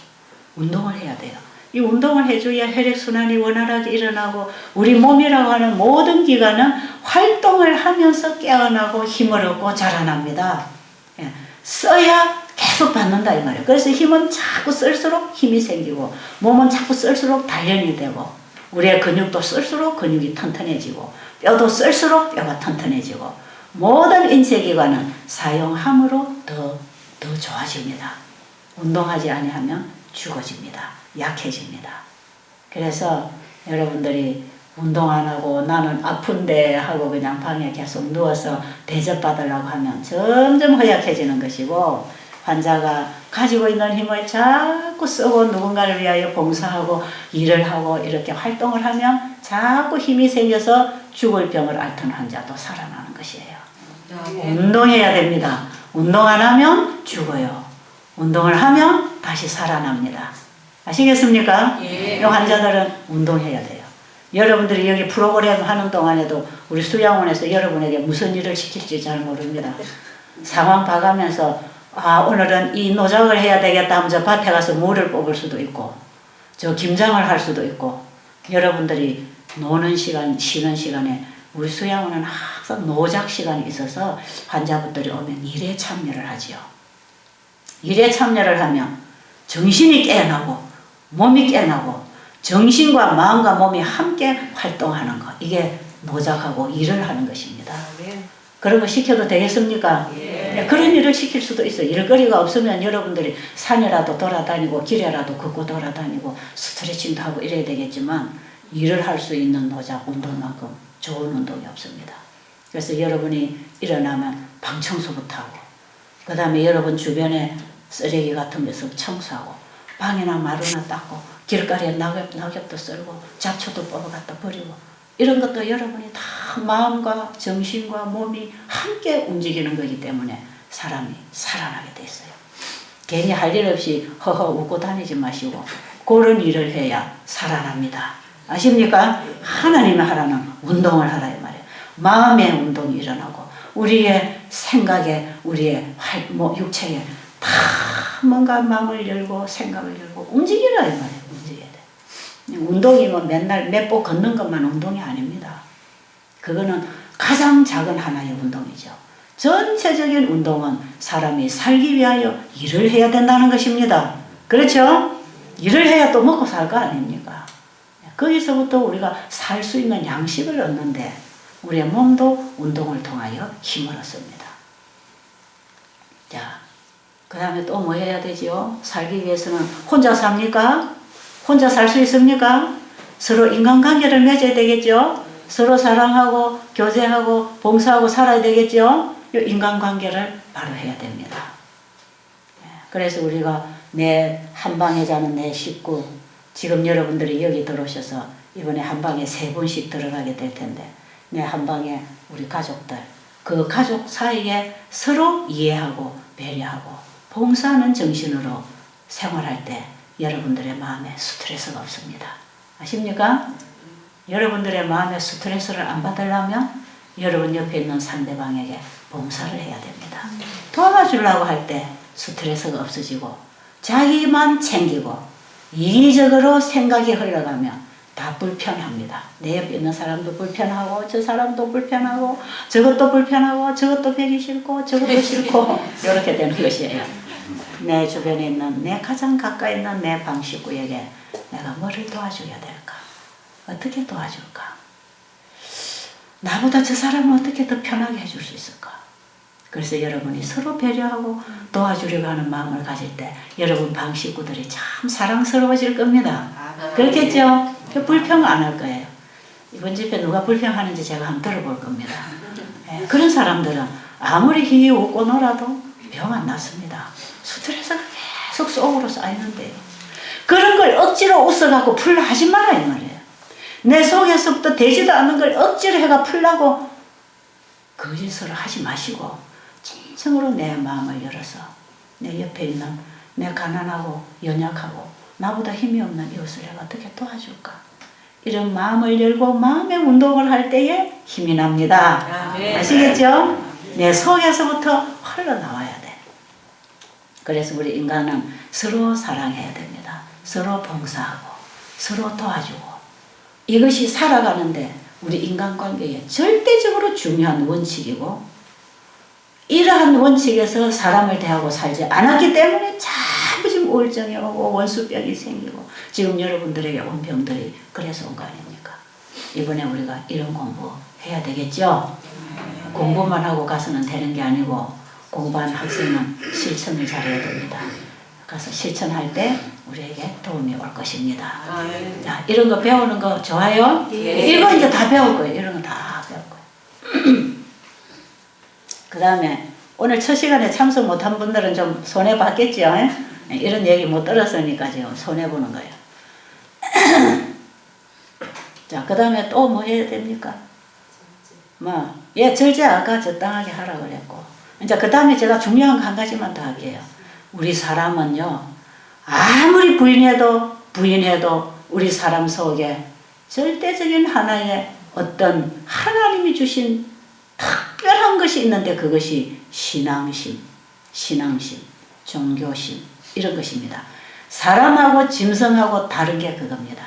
운동을 해야 돼요. 이 운동을 해줘야 혈액순환이 원활하게 일어나고 우리 몸이라고 하는 모든 기관은 활동을 하면서 깨어나고 힘을 얻고 자라납니다. 써야 계속 받는다 이 말이에요. 그래서 힘은 자꾸 쓸수록 힘이 생기고 몸은 자꾸 쓸수록 단련이 되고 우리의 근육도 쓸수록 근육이 튼튼해지고 뼈도 쓸수록 뼈가 튼튼해지고 모든 인체기관은 사용함으로 더 좋아집니다. 운동하지 아니하면 죽어집니다. 약해집니다. 그래서 여러분들이 운동 안 하고 나는 아픈데 하고 그냥 방에 계속 누워서 대접받으려고 하면 점점 허약해지는 것이고 환자가 가지고 있는 힘을 자꾸 쓰고 누군가를 위하여 봉사하고 일을 하고 이렇게 활동을 하면 자꾸 힘이 생겨서 죽을 병을 앓던 환자도 살아나는 것이에요. 운동해야 됩니다. 운동 안 하면 죽어요. 운동을 하면 다시 살아납니다. 아시겠습니까? 이 환자들은 운동해야 돼요. 여러분들이 여기 프로그램 하는 동안에도 우리 수양원에서 여러분에게 무슨 일을 시킬지 잘 모릅니다. 상황 봐가면서 오늘은 이 노작을 해야 되겠다 하면 저 밭에 가서 물을 뽑을 수도 있고 저 김장을 할 수도 있고 여러분들이 노는 시간, 쉬는 시간에 우리 수양원은 항상 노작 시간이 있어서 환자분들이 오면 일에 참여를 하지요. 일에 참여를 하면 정신이 깨어나고 몸이 깨어나고 정신과 마음과 몸이 함께 활동하는 것. 이게 노작하고 일을 하는 것입니다. 그런 거 시켜도 되겠습니까? 그런 일을 시킬 수도 있어요. 일거리가 없으면 여러분들이 산이라도 돌아다니고 길에라도 걷고 돌아다니고 스트레칭도 하고 이래야 되겠지만 일을 할 수 있는 노작 운동만큼 좋은 운동이 없습니다. 그래서 여러분이 일어나면 방 청소부터 하고 그 다음에 여러분 주변에 쓰레기 같은 것을 청소하고 방이나 마루나 닦고 길가리에 낙엽도 썰고 잡초도 뽑아갖다 버리고 이런 것도 여러분이 다 마음과 정신과 몸이 함께 움직이는 거기 때문에 사람이 살아나게 돼 있어요. 괜히 할 일 없이 허허 웃고 다니지 마시고 그런 일을 해야 살아납니다. 아십니까? 하나님의 하라는 운동을 하라 이 말이에요. 마음의 운동이 일어나고 우리의 생각에 우리의 육체에 다 뭔가 마음을 열고 생각을 열고 움직이라 이 말이에요. 움직여야 돼. 운동이 뭐 맨날 몇 보 걷는 것만 운동이 아닙니다. 그거는 가장 작은 하나의 운동이죠. 전체적인 운동은 사람이 살기 위하여 일을 해야 된다는 것입니다. 그렇죠? 일을 해야 또 먹고 살 거 아닙니까? 거기서부터 우리가 살 수 있는 양식을 얻는데 우리의 몸도 운동을 통하여 힘을 얻습니다. 자, 그 다음에 또 뭐 해야 되지요? 살기 위해서는 혼자 삽니까? 혼자 살 수 있습니까? 서로 인간관계를 맺어야 되겠죠? 서로 사랑하고 교제하고 봉사하고 살아야 되겠죠? 이 인간관계를 바로 해야 됩니다. 그래서 우리가 내 한방에 자는 내 식구 지금 여러분들이 여기 들어오셔서 이번에 한방에 3분씩 들어가게 될 텐데 내 한방에 우리 가족들 그 가족 사이에 서로 이해하고 배려하고 봉사하는 정신으로 생활할 때 여러분들의 마음에 스트레스가 없습니다. 아십니까? 여러분들의 마음에 스트레스를 안 받으려면 여러분 옆에 있는 상대방에게 봉사를 해야 됩니다. 도와주려고 할 때 스트레스가 없어지고 자기만 챙기고 이기적으로 생각이 흘러가면 다 불편합니다. 내 옆에 있는 사람도 불편하고 저 사람도 불편하고 저것도 불편하고 저것도 배기 싫고 저것도 싫고 이렇게 되는 것이에요. 내 주변에 있는 내 가장 가까이 있는 내 방 식구에게 내가 뭐를 도와줘야 될까? 어떻게 도와줄까? 나보다 저 사람은 어떻게 더 편하게 해줄 수 있을까? 그래서 여러분이 서로 배려하고 도와주려고 하는 마음을 가질 때 여러분 방 식구들이 참 사랑스러워질 겁니다. 그렇겠죠? 불평 안 할 거예요. 이번 집회 누가 불평하는지 제가 한번 들어볼 겁니다. 예, 그런 사람들은 아무리 힘이 웃고 놀아도 병 안 났습니다. 스트레스가 계속 속으로 쌓이는데요. 그런 걸 억지로 웃어갖고 풀라 하지 마라 이 말이에요. 내 속에서부터 되지도 않는 걸 억지로 해가 풀라고 거짓으로 하지 마시고 진정으로 내 마음을 열어서 내 옆에 있는 내 가난하고 연약하고 나보다 힘이 없는 이웃을 내가 어떻게 도와줄까? 이런 마음을 열고 마음의 운동을 할 때에 힘이 납니다. 아시겠죠? 내 속에서부터 흘러나와야 돼. 그래서 우리 인간은 서로 사랑해야 됩니다. 서로 봉사하고 서로 도와주고 이것이 살아가는데 우리 인간관계에 절대적으로 중요한 원칙이고 이러한 원칙에서 사람을 대하고 살지 않았기 때문에 자꾸 지금 우울증이 오고 원수병이 생기고 지금 여러분들에게 온 병들이 그래서 온 거 아닙니까? 이번에 우리가 이런 공부 해야 되겠죠? 공부만 하고 가서는 되는 게 아니고 공부한 학생은 실천을 잘해야 됩니다. 가서 실천할 때 우리에게 도움이 올 것입니다. 자, 이런 거 배우는 거 좋아요? 이거 이제 다 배울 거예요. 이런 거 다 배울 거예요. 그 다음에 오늘 첫 시간에 참석 못한 분들은 좀 손해봤겠죠? 이런 얘기 못 들었으니까 지금 손해보는 거예요. 자, 그 다음에 또 뭐 해야 됩니까? 절제 아까 적당하게 하라 그랬고 이제 그 다음에 제가 중요한 거 한 가지만 더 할게요. 우리 사람은요 아무리 부인해도 우리 사람 속에 절대적인 하나의 어떤 하나님이 주신 특별한 것이 있는데 그것이 신앙심, 종교심 이런 것입니다. 사람하고 짐승하고 다른 게 그겁니다.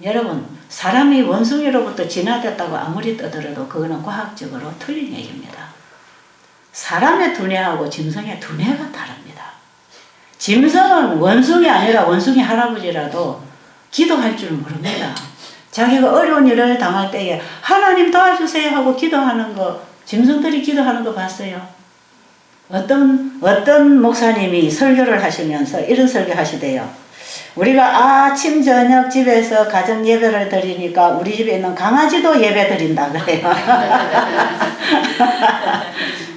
여러분 사람이 원숭이로부터 진화됐다고 아무리 떠들어도 그거는 과학적으로 틀린 얘기입니다. 사람의 두뇌하고 짐승의 두뇌가 다릅니다. 짐승은 원숭이 아니라 원숭이 할아버지라도 기도할 줄 모릅니다. 자기가 어려운 일을 당할 때에 하나님 도와주세요 하고 기도하는 거 짐승들이 기도하는 거 봤어요. 어떤 목사님이 설교를 하시면서 이런 설교 하시대요. 우리가 아침 저녁 집에서 가정 예배를 드리니까 우리 집에 있는 강아지도 예배 드린다 그래요.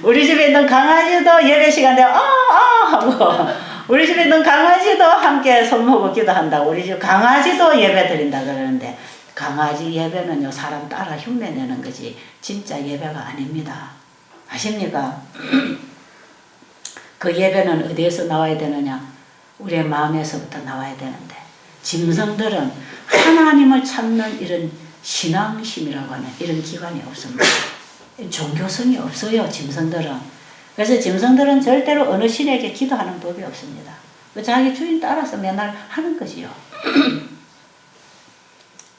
우리 집에 있는 강아지도 예배 시간 되면 하고 우리 집에 있는 강아지도 함께 손모고 기도한다고 우리 집 강아지도 예배 드린다 그러는데 강아지 예배는요 사람 따라 흉내내는 거지 진짜 예배가 아닙니다. 아십니까? 그 예배는 어디에서 나와야 되느냐? 우리의 마음에서부터 나와야 되는데 짐승들은 하나님을 찾는 이런 신앙심이라고 하는 이런 기관이 없습니다. 종교성이 없어요 짐승들은. 그래서 짐승들은 절대로 어느 신에게 기도하는 법이 없습니다. 자기 주인 따라서 맨날 하는 거지요.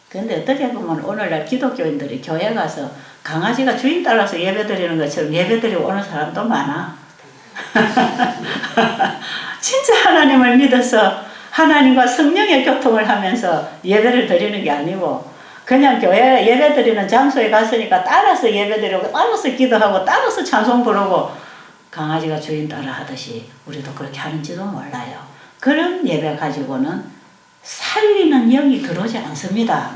그런데 어떻게 보면 오늘날 기독교인들이 교회 가서 강아지가 주인 따라서 예배 드리는 것처럼 예배 드리고 오는 사람도 많아. 진짜 하나님을 믿어서 하나님과 성령의 교통을 하면서 예배를 드리는 게 아니고 그냥 교회 예배 드리는 장소에 갔으니까 따라서 예배 드리고 따라서 기도하고 따라서 찬송 부르고 강아지가 주인 따라 하듯이 우리도 그렇게 하는지도 몰라요. 그런 예배 가지고는 살리는 영이 들어오지 않습니다.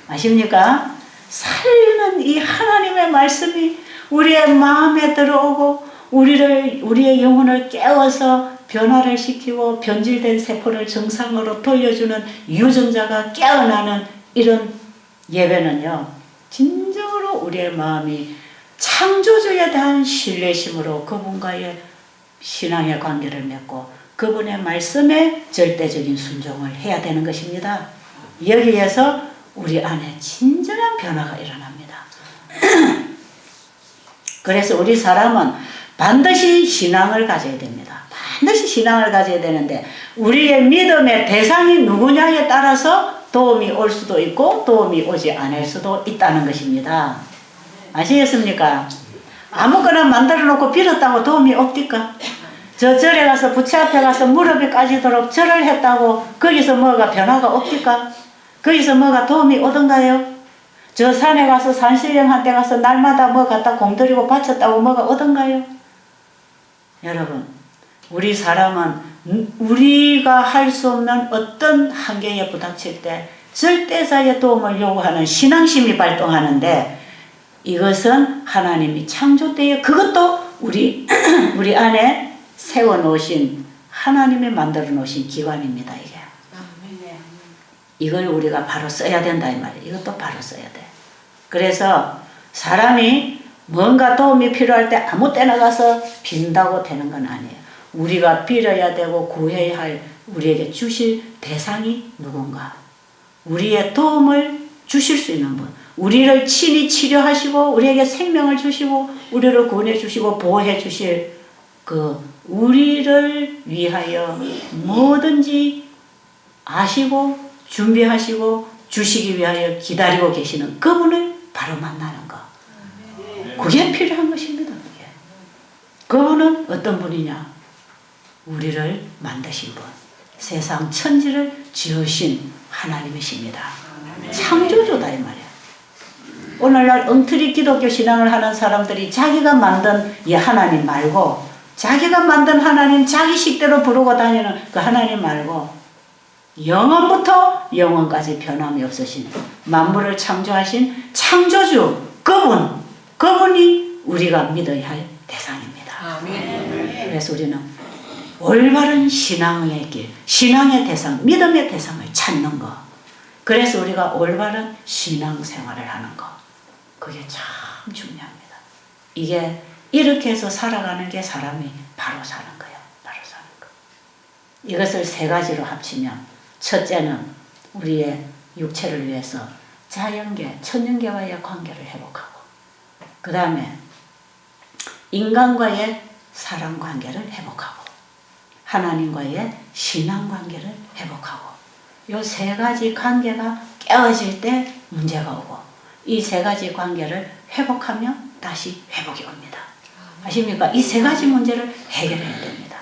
아십니까? 살리는 이 하나님의 말씀이 우리의 마음에 들어오고 우리의 영혼을 깨워서 변화를 시키고 변질된 세포를 정상으로 돌려주는 유전자가 깨어나는 이런 예배는요. 진정으로 우리의 마음이 창조주에 대한 신뢰심으로 그분과의 신앙의 관계를 맺고 그분의 말씀에 절대적인 순종을 해야 되는 것입니다. 여기에서 우리 안에 진정한 변화가 일어납니다. 그래서 우리 사람은 반드시 신앙을 가져야 됩니다. 반드시 신앙을 가져야 되는데 우리의 믿음의 대상이 누구냐에 따라서 도움이 올 수도 있고 도움이 오지 않을 수도 있다는 것입니다. 아시겠습니까? 아무거나 만들어 놓고 빌었다고 도움이 없디까? 저 절에 가서 부처 앞에 가서 무릎이 까지도록 절을 했다고 거기서 뭐가 변화가 없디까? 거기서 뭐가 도움이 오던가요? 저 산에 가서 산신령한테 가서 날마다 뭐 갖다 공들이고 바쳤다고 뭐가 오던가요? 여러분, 우리 사람은 우리가 할 수 없는 어떤 한계에 부닥칠 때 절대자의 도움을 요구하는 신앙심이 발동하는데, 이것은 하나님이 창조 때에 그것도 우리 안에 세워놓으신, 하나님이 만들어 놓으신 기관입니다. 이게. 이걸 우리가 바로 써야 된다 이 말이에요. 이것도 바로 써야 돼. 그래서 사람이 뭔가 도움이 필요할 때 아무 때나 가서 빈다고 되는 건 아니에요. 우리가 빌어야 되고 구해야 할, 우리에게 주실 대상이 누군가, 우리의 도움을 주실 수 있는 분, 우리를 친히 치료하시고 우리에게 생명을 주시고 우리를 구원해 주시고 보호해 주실 우리를 위하여 뭐든지 아시고 준비하시고 주시기 위하여 기다리고 계시는 그분을 바로 만나는 거. 그게 필요한 것입니다. 그게. 그분은 어떤 분이냐? 우리를 만드신 분, 세상 천지를 지으신 하나님이십니다. 창조주다 이 말이야. 오늘날 엉터리 기독교 신앙을 하는 사람들이 자기가 만든 이 하나님 말고, 자기가 만든 하나님 자기 식대로 부르고 다니는 그 하나님 말고, 영원부터 영원까지 변함이 없으신 만물을 창조하신 창조주 그분이 우리가 믿어야 할 대상입니다. 아멘. 그래서 우리는 올바른 신앙의 길, 신앙의 대상, 믿음의 대상을 찾는 거. 그래서 우리가 올바른 신앙생활을 하는 거. 그게 참 중요합니다. 이게 이렇게 해서 살아가는 게 사람이 바로 사는 거예요. 바로 사는 거. 이것을 세 가지로 합치면, 첫째는 우리의 육체를 위해서 자연계, 천연계와의 관계를 회복하고, 그 다음에 인간과의 사랑관계를 회복하고, 하나님과의 신앙관계를 회복하고, 이 세 가지 관계가 깨어질 때 문제가 오고, 이 세 가지 관계를 회복하면 다시 회복이 옵니다. 아십니까? 이 세 가지 문제를 해결해야 됩니다.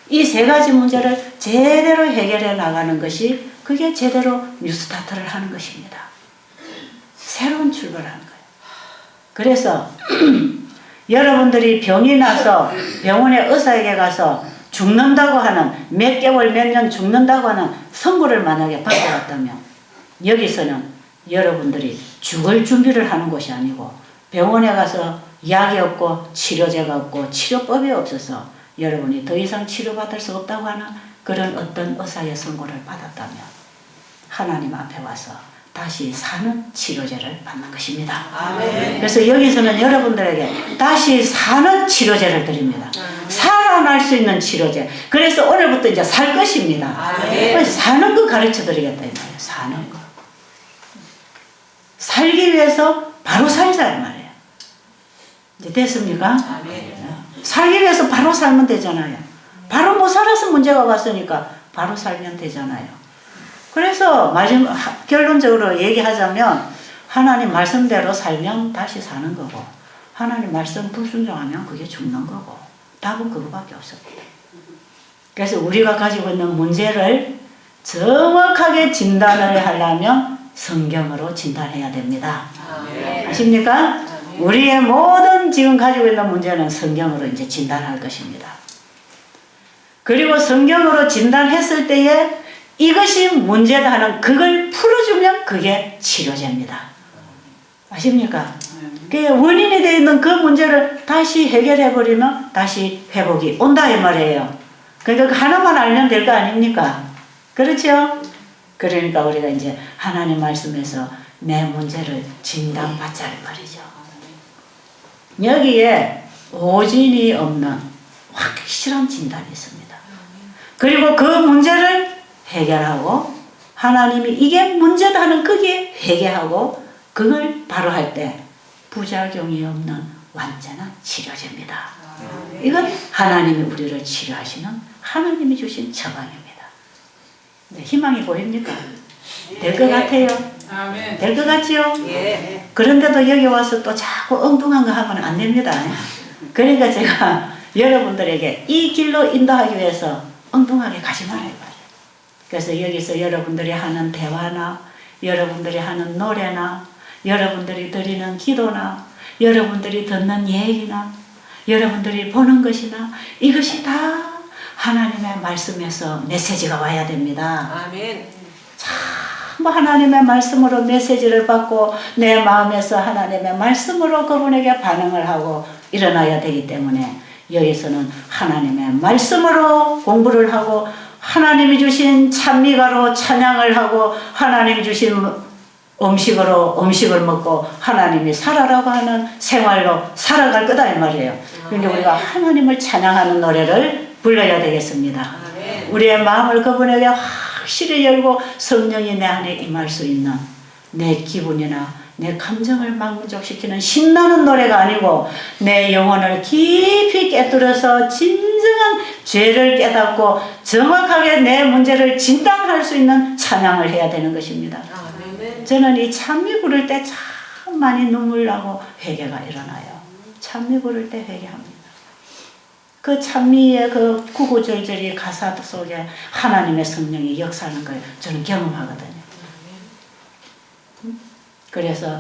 이 세 가지 문제를 제대로 해결해 나가는 것이, 그게 제대로 뉴스타트를 하는 것입니다. 새로운 출발을 하는 거예요. 그래서 여러분들이 병이 나서 병원의 의사에게 가서 죽는다고 하는, 몇 개월 몇 년 죽는다고 하는 선고를 만약에 받아왔다면, 여기서는 여러분들이 죽을 준비를 하는 것이 아니고, 병원에 가서 약이 없고 치료제가 없고 치료법이 없어서 여러분이 더 이상 치료받을 수 없다고 하는 그런 어떤 의사의 선고를 받았다면, 하나님 앞에 와서 다시 사는 치료제를 받는 것입니다. 아멘. 그래서 여기서는 여러분들에게 다시 사는 치료제를 드립니다. 살아날 수 있는 치료제. 그래서 오늘부터 이제 살 것입니다. 아멘. 사는 거 가르쳐 드리겠다 이 말이에요. 사는 거. 살기 위해서 바로 살자 이 말이에요. 이제 됐습니까? 아멘. 살기 위해서 바로 살면 되잖아요. 바로 못 살아서 문제가 왔으니까 바로 살면 되잖아요. 그래서 마지막 결론적으로 얘기하자면, 하나님 말씀대로 살면 다시 사는 거고, 하나님 말씀 불순종하면 그게 죽는 거고, 답은 그거밖에 없습니다. 그래서 우리가 가지고 있는 문제를 정확하게 진단을 하려면 성경으로 진단해야 됩니다. 아십니까? 우리의 모든 지금 가지고 있는 문제는 성경으로 이제 진단할 것입니다. 그리고 성경으로 진단했을 때에 이것이 문제다 하는 그걸 풀어주면 그게 치료제입니다. 아십니까? 그 원인이 되어 있는 그 문제를 다시 해결해버리면 다시 회복이 온다 이 말이에요. 그러니까 하나만 알면 될 거 아닙니까? 그렇죠? 그러니까 우리가 이제 하나님 말씀에서 내 문제를 진단받자 이 말이죠. 여기에 오진이 없는 확실한 진단이 있습니다. 그리고 그 문제를 해결하고, 하나님이 이게 문제다 하는 그게 회개하고, 그걸 바로 할 때 부작용이 없는 완전한 치료제입니다. 이건 하나님이 우리를 치료하시는, 하나님이 주신 처방입니다. 네, 희망이 보입니까? 될 것 같아요? 될 것 같지요? 그런데도 여기 와서 또 자꾸 엉뚱한 거 하면 안 됩니다. 그러니까 제가 여러분들에게 이 길로 인도하기 위해서 엉뚱하게 가지 말아요. 그래서 여기서 여러분들이 하는 대화나, 여러분들이 하는 노래나, 여러분들이 드리는 기도나, 여러분들이 듣는 얘기나, 여러분들이 보는 것이나 이것이 다 하나님의 말씀에서 메시지가 와야 됩니다. 아멘. 뭐 하나님의 말씀으로 메시지를 받고 내 마음에서 하나님의 말씀으로 그분에게 반응을 하고 일어나야 되기 때문에 여기서는 하나님의 말씀으로 공부를 하고 하나님이 주신 찬미가로 찬양을 하고 하나님이 주신 음식으로 음식을 먹고 하나님이 살아라고 하는 생활로 살아갈 거다 이 말이에요. 그러니까 우리가 하나님을 찬양하는 노래를 불러야 되겠습니다. 우리의 마음을 그분에게 확실히 열고 성령이 내 안에 임할 수 있는 내 기분이나 내 감정을 만족시키는 신나는 노래가 아니고 내 영혼을 깊이 깨뜨려서 진정한 죄를 깨닫고 정확하게 내 문제를 진단할 수 있는 찬양을 해야 되는 것입니다. 저는 이 찬미 부를 때 참 많이 눈물 나고 회개가 일어나요. 찬미 부를 때 회개합니다. 그 찬미의 그 구구절절이 가사 속에 하나님의 성령이 역사하는 걸 저는 경험하거든요. 그래서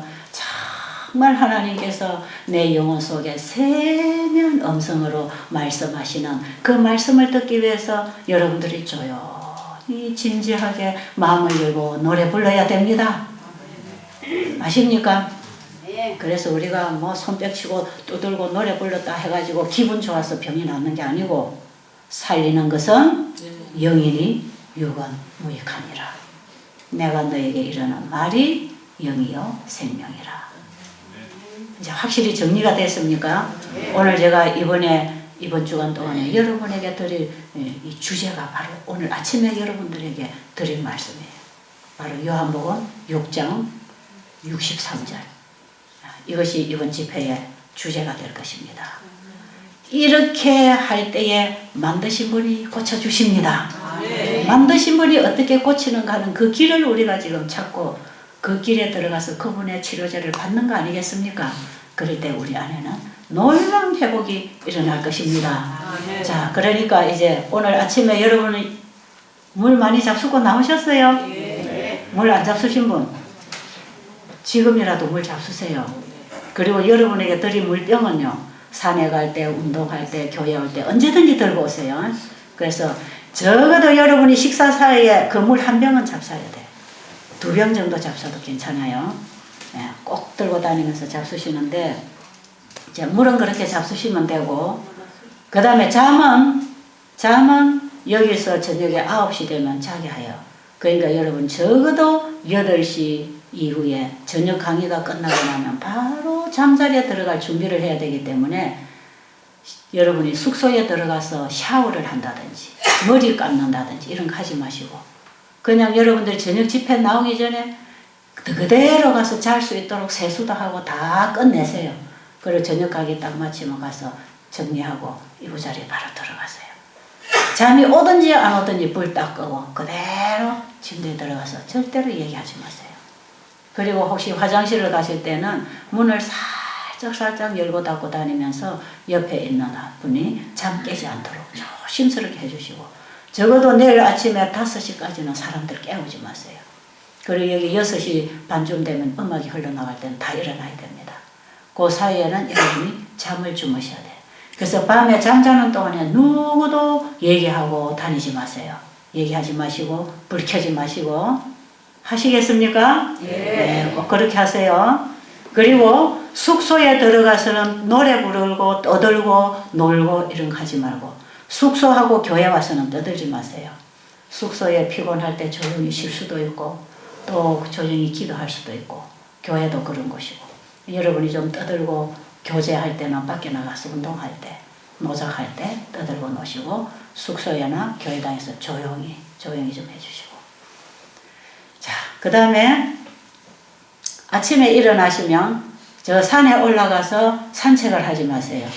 정말 하나님께서 내 영혼 속에 세면 음성으로 말씀하시는 그 말씀을 듣기 위해서 여러분들이 조용히 진지하게 마음을 열고 노래 불러야 됩니다. 아십니까? 그래서 우리가 뭐 손뼉치고 두들고 노래 불렀다 해가지고 기분 좋아서 병이 낫는 게 아니고 살리는 것은 영이니 육은 무익하니라. 내가 너에게 이르는 말이 영이요 생명이라. 이제 확실히 정리가 됐습니까? 오늘 제가 이번 주간 동안에 여러분에게 드릴 이 주제가 바로 오늘 아침에 여러분들에게 드릴 말씀이에요. 바로 요한복음 6장 63절. 이것이 이번 집회의 주제가 될 것입니다. 이렇게 할 때에 만드신 분이 고쳐주십니다. 만드신 분이 어떻게 고치는가 하는 그 길을 우리가 지금 찾고 그 길에 들어가서 그분의 치료제를 받는 거 아니겠습니까? 그럴 때 우리 안에는 놀라운 회복이 일어날 것입니다. 자, 그러니까 이제 오늘 아침에 여러분은 물 많이 잡수고 나오셨어요? 물 안 잡수신 분? 지금이라도 물 잡수세요. 그리고 여러분에게 드린 물병은요, 산에 갈 때, 운동할 때, 교회 올 때 언제든지 들고 오세요. 그래서 적어도 여러분이 식사 사이에 그 물 한 병은 잡숴야 돼. 2병 정도 잡숴도 괜찮아요. 네, 꼭 들고 다니면서 잡수시는데, 이제 물은 그렇게 잡수시면 되고, 그 다음에 잠은 여기서 저녁에 9시 되면 자게 해요. 그러니까 여러분 적어도 8시 이후에 저녁 강의가 끝나고 나면 바로 잠자리에 들어갈 준비를 해야 되기 때문에 여러분이 숙소에 들어가서 샤워를 한다든지 머리 감는다든지 이런 거 하지 마시고 그냥 여러분들이 저녁 집회 나오기 전에 그대로 가서 잘 수 있도록 세수도 하고 다 끝내세요. 그리고 저녁 강의 딱 마치면 가서 정리하고 이부자리에 바로 들어가세요. 잠이 오든지 안 오든지 불 딱 끄고 그대로 침대에 들어가서 절대로 얘기하지 마세요. 그리고 혹시 화장실을 가실 때는 문을 살짝 열고 닫고 다니면서 옆에 있는 분이 잠 깨지 않도록 조심스럽게 해주시고 적어도 내일 아침에 5시까지는 사람들 깨우지 마세요. 그리고 여기 6시 반쯤 되면 음악이 흘러나갈 때는 다 일어나야 됩니다. 그 사이에는 여러분이 잠을 주무셔야 돼요. 그래서 밤에 잠자는 동안에 누구도 얘기하고 다니지 마세요. 얘기하지 마시고 불 켜지 마시고 하시겠습니까? 네, 꼭 그렇게 하세요. 그리고 숙소에 들어가서는 노래 부르고 떠들고 놀고 이런 거 하지 말고 숙소하고 교회 와서는 떠들지 마세요. 숙소에 피곤할 때 조용히 쉴 수도 있고 또 조용히 기도할 수도 있고 교회도 그런 곳이고 여러분이 좀 떠들고 교제할 때는 밖에 나가서 운동할 때 노작할 때 떠들고 노시고 숙소에나 교회당에서 조용히 좀 해주시고 자, 그 다음에 아침에 일어나시면 저 산에 올라가서 산책을 하지 마세요.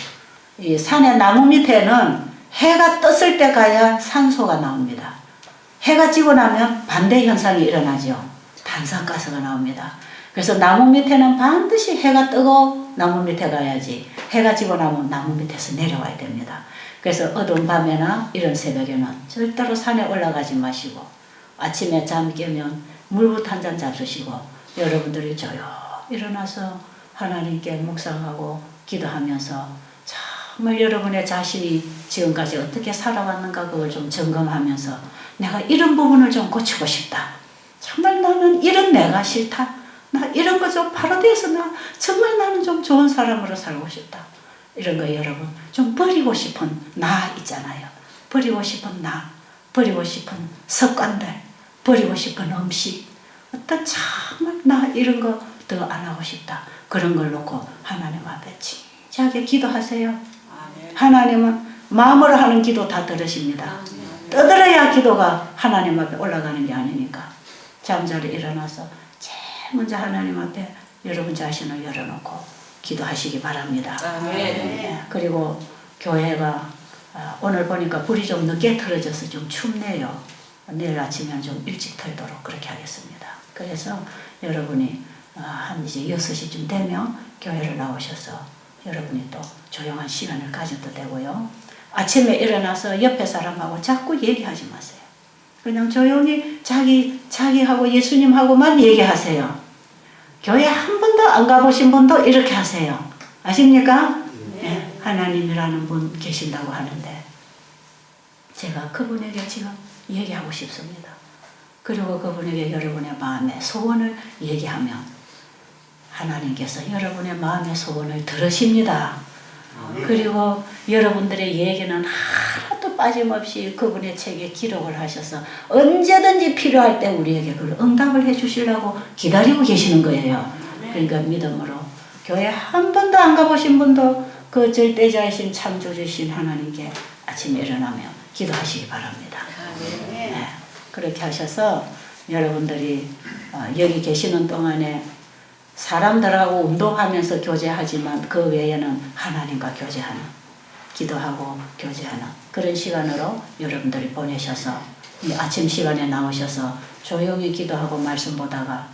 이 산의 나무 밑에는 해가 떴을 때 가야 산소가 나옵니다. 해가 지고 나면 반대 현상이 일어나죠. 탄산가스가 나옵니다. 그래서 나무 밑에는 반드시 해가 뜨고 나무 밑에 가야지 해가 지고 나면 나무 밑에서 내려와야 됩니다. 그래서 어두운 밤에나 이런 새벽에는 절대로 산에 올라가지 마시고 아침에 잠 깨면 물부터 한 잔 잡수시고 여러분들이 조용히 일어나서 하나님께 묵상하고 기도하면서 참 정말 여러분의 자신이 지금까지 어떻게 살아왔는가 그걸 좀 점검하면서 내가 이런 부분을 좀 고치고 싶다. 정말 나는 이런 내가 싫다. 나 이런 거 좀 파로디에서 나 정말 나는 좀 좋은 사람으로 살고 싶다. 이런 거 여러분 좀 버리고 싶은 나 있잖아요. 버리고 싶은 나, 버리고 싶은 습관들, 버리고 싶은 음식, 어떤 정말 나 이런 거 더 안 하고 싶다. 그런 걸 놓고 하나님 앞에 진지하게 기도하세요. 하나님은 마음으로 하는 기도 다 들으십니다. 떠들어야 기도가 하나님 앞에 올라가는 게 아니니까. 잠자리 일어나서 제일 먼저 하나님 앞에 여러분 자신을 열어놓고 기도하시기 바랍니다. 네. 그리고 교회가 오늘 보니까 불이 좀 늦게 틀어져서 좀 춥네요. 내일 아침에는 좀 일찍 틀도록 그렇게 하겠습니다. 그래서 여러분이 한 이제 6시쯤 되면 교회를 나오셔서 여러분이 또 조용한 시간을 가져도 되고요. 아침에 일어나서 옆에 사람하고 자꾸 얘기하지 마세요. 그냥 조용히 자기하고 예수님하고만 얘기하세요. 교회 한 번도 안 가보신 분도 이렇게 하세요. 아십니까? 네. 하나님이라는 분 계신다고 하는데 제가 그분에게 지금 얘기하고 싶습니다. 그리고 그분에게 여러분의 마음의 소원을 얘기하면 하나님께서 여러분의 마음의 소원을 들으십니다. 그리고 여러분들의 얘기는 하나도 빠짐없이 그분의 책에 기록을 하셔서 언제든지 필요할 때 우리에게 그걸 응답을 해주시려고 기다리고 계시는 거예요. 그러니까 믿음으로 교회 한 번도 안 가보신 분도 그 절대자이신 창조주신 하나님께 아침에 일어나며 기도하시기 바랍니다. 네. 그렇게 하셔서 여러분들이 여기 계시는 동안에 사람들하고 운동하면서 교제하지만 그 외에는 하나님과 교제하는, 기도하고 교제하는 그런 시간으로 여러분들이 보내셔서 아침 시간에 나오셔서 조용히 기도하고 말씀 보다가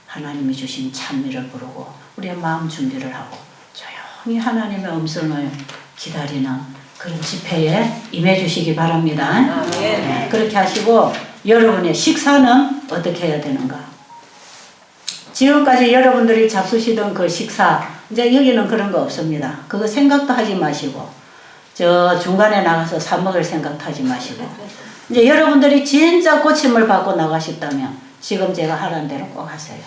하나님이 주신 찬미를 부르고 우리의 마음 준비를 하고 조용히 하나님의 음성을 기다리는 그런 집회에 임해 주시기 바랍니다. 네, 그렇게 하시고 여러분의 식사는 어떻게 해야 되는가? 지금까지 여러분들이 잡수시던 그 식사 이제 여기는 그런 거 없습니다. 그거 생각도 하지 마시고 저 중간에 나가서 사 먹을 생각도 하지 마시고 이제 여러분들이 진짜 고침을 받고 나가셨다면 지금 제가 하라는 대로 꼭 하세요.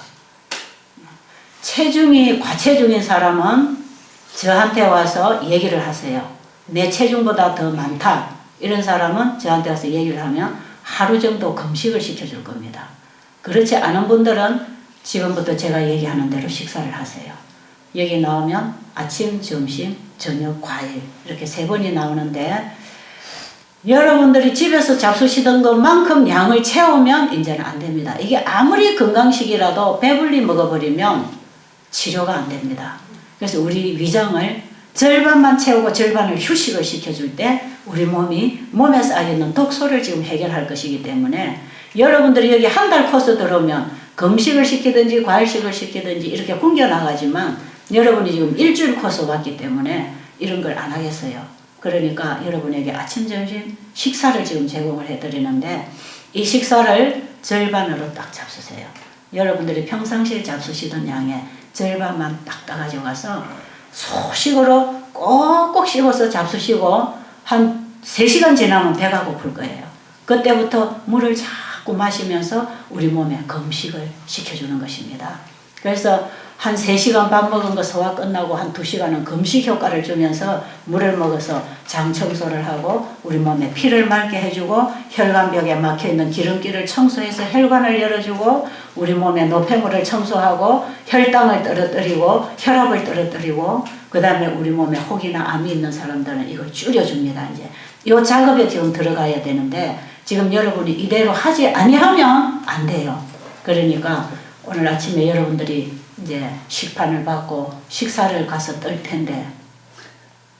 체중이 과체중인 사람은 저한테 와서 얘기를 하세요. 내 체중보다 더 많다. 이런 사람은 저한테 와서 얘기를 하면 하루 정도 금식을 시켜줄 겁니다. 그렇지 않은 분들은 지금부터 제가 얘기하는 대로 식사를 하세요. 여기 나오면 아침, 점심, 저녁, 과일 이렇게 3번이 나오는데 여러분들이 집에서 잡수시던 것만큼 양을 채우면 이제는 안 됩니다. 이게 아무리 건강식이라도 배불리 먹어버리면 치료가 안 됩니다. 그래서 우리 위장을 절반만 채우고 절반을 휴식을 시켜줄 때 우리 몸에 쌓여있는 독소를 지금 해결할 것이기 때문에 여러분들이 여기 한 달 코스 들어오면 금식을 시키든지 과일식을 시키든지 이렇게 굶겨 나가지만 여러분이 지금 일주일 코스 왔기 때문에 이런 걸 안 하겠어요. 그러니까 여러분에게 아침, 점심 식사를 지금 제공을 해드리는데 이 식사를 절반으로 딱 잡수세요. 여러분들이 평상시에 잡수시던 양의 절반만 딱 따가지고 가서 소식으로 꼭꼭 씹어서 잡수시고 한 3시간 지나면 배가 고플 거예요. 그때부터 물을 자꾸 마시면서 우리 몸에 금식을 시켜주는 것입니다. 그래서 한 3시간 밥 먹은 거 소화 끝나고 한 2시간은 금식 효과를 주면서 물을 먹어서 장 청소를 하고 우리 몸에 피를 맑게 해주고 혈관벽에 막혀있는 기름기를 청소해서 혈관을 열어주고 우리 몸에 노폐물을 청소하고 혈당을 떨어뜨리고 혈압을 떨어뜨리고 그 다음에 우리 몸에 혹이나 암이 있는 사람들은 이걸 줄여줍니다. 이제 이 작업에 지금 들어가야 되는데 지금 여러분이 이대로 하지 아니하면 안 돼요. 그러니까 오늘 아침에 여러분들이 이제 식판을 받고 식사를 가서 뜰 텐데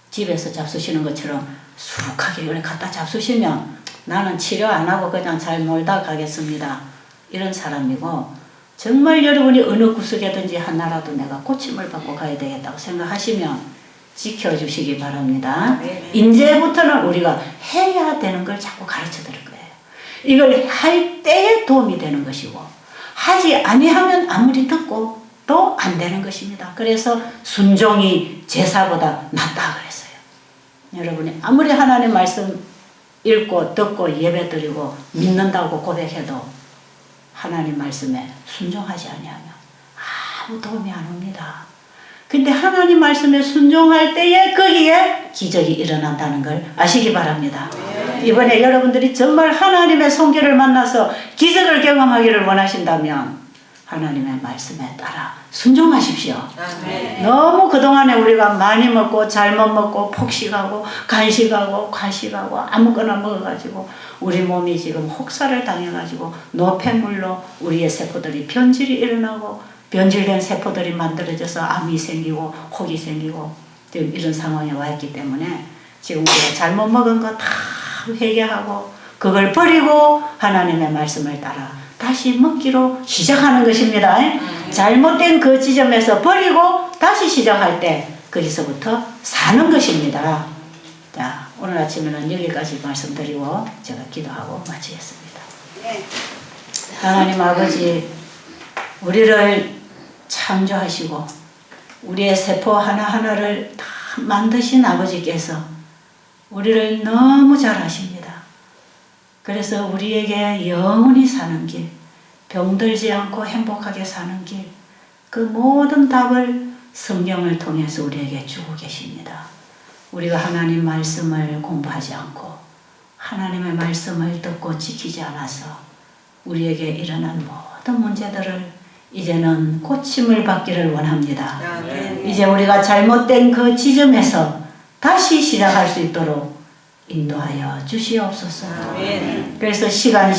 집에서 잡수시는 것처럼 수룩하게 이렇게 갖다 잡수시면 나는 치료 안 하고 그냥 잘 놀다 가겠습니다. 이런 사람이고 정말 여러분이 어느 구석에든지 하나라도 내가 고침을 받고 가야 되겠다고 생각하시면 지켜주시기 바랍니다. 이제부터는 우리가 해야 되는 걸 자꾸 가르쳐 드릴 거예요. 이걸 할 때에 도움이 되는 것이고 하지 아니하면 아무리 듣고 또 안 되는 것입니다. 그래서 순종이 제사보다 낫다 그랬어요. 여러분이 아무리 하나님 말씀 읽고 듣고 예배드리고 믿는다고 고백해도 하나님 말씀에 순종하지 아니하면 아무 도움이 안 옵니다. 근데 하나님 말씀에 순종할 때에 거기에 기적이 일어난다는 걸 아시기 바랍니다. 이번에 여러분들이 정말 하나님의 손길을 만나서 기적을 경험하기를 원하신다면 하나님의 말씀에 따라 순종하십시오. 너무 그동안에 우리가 많이 먹고 잘못 먹고 폭식하고 간식하고 과식하고 아무거나 먹어가지고 우리 몸이 지금 혹사를 당해가지고 노폐물로 우리의 세포들이 변질이 일어나고 변질된 세포들이 만들어져서 암이 생기고 혹이 생기고 지금 이런 상황에 와 있기 때문에 지금 우리가 잘못 먹은 거 다 회개하고 그걸 버리고 하나님의 말씀을 따라 다시 먹기로 시작하는 것입니다. 잘못된 그 지점에서 버리고 다시 시작할 때 거기서부터 사는 것입니다. 자, 오늘 아침에는 여기까지 말씀드리고 제가 기도하고 마치겠습니다. 하나님 아버지, 우리를 창조하시고 우리의 세포 하나하나를 다 만드신 아버지께서 우리를 너무 잘 아십니다. 그래서 우리에게 영원히 사는 길, 병들지 않고 행복하게 사는 길, 그 모든 답을 성경을 통해서 우리에게 주고 계십니다. 우리가 하나님 말씀을 공부하지 않고 하나님의 말씀을 듣고 지키지 않아서 우리에게 일어난 모든 문제들을 이제는 고침을 받기를 원합니다. 이제 우리가 잘못된 그 지점에서 다시 시작할 수 있도록 인도하여 주시옵소서. 그래서 시간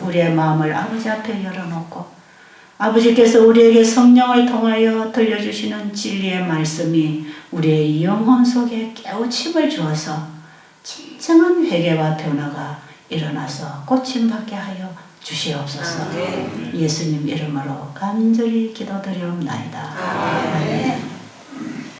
우리의 마음을 아버지 앞에 열어놓고 아버지께서 우리에게 성령을 통하여 들려주시는 진리의 말씀이 우리의 영혼 속에 깨우침을 주어서 진정한 회개와 변화가 일어나서 고침받게 하여 주시옵소서. 예수님 이름으로 간절히 기도드리옵나이다. 아멘.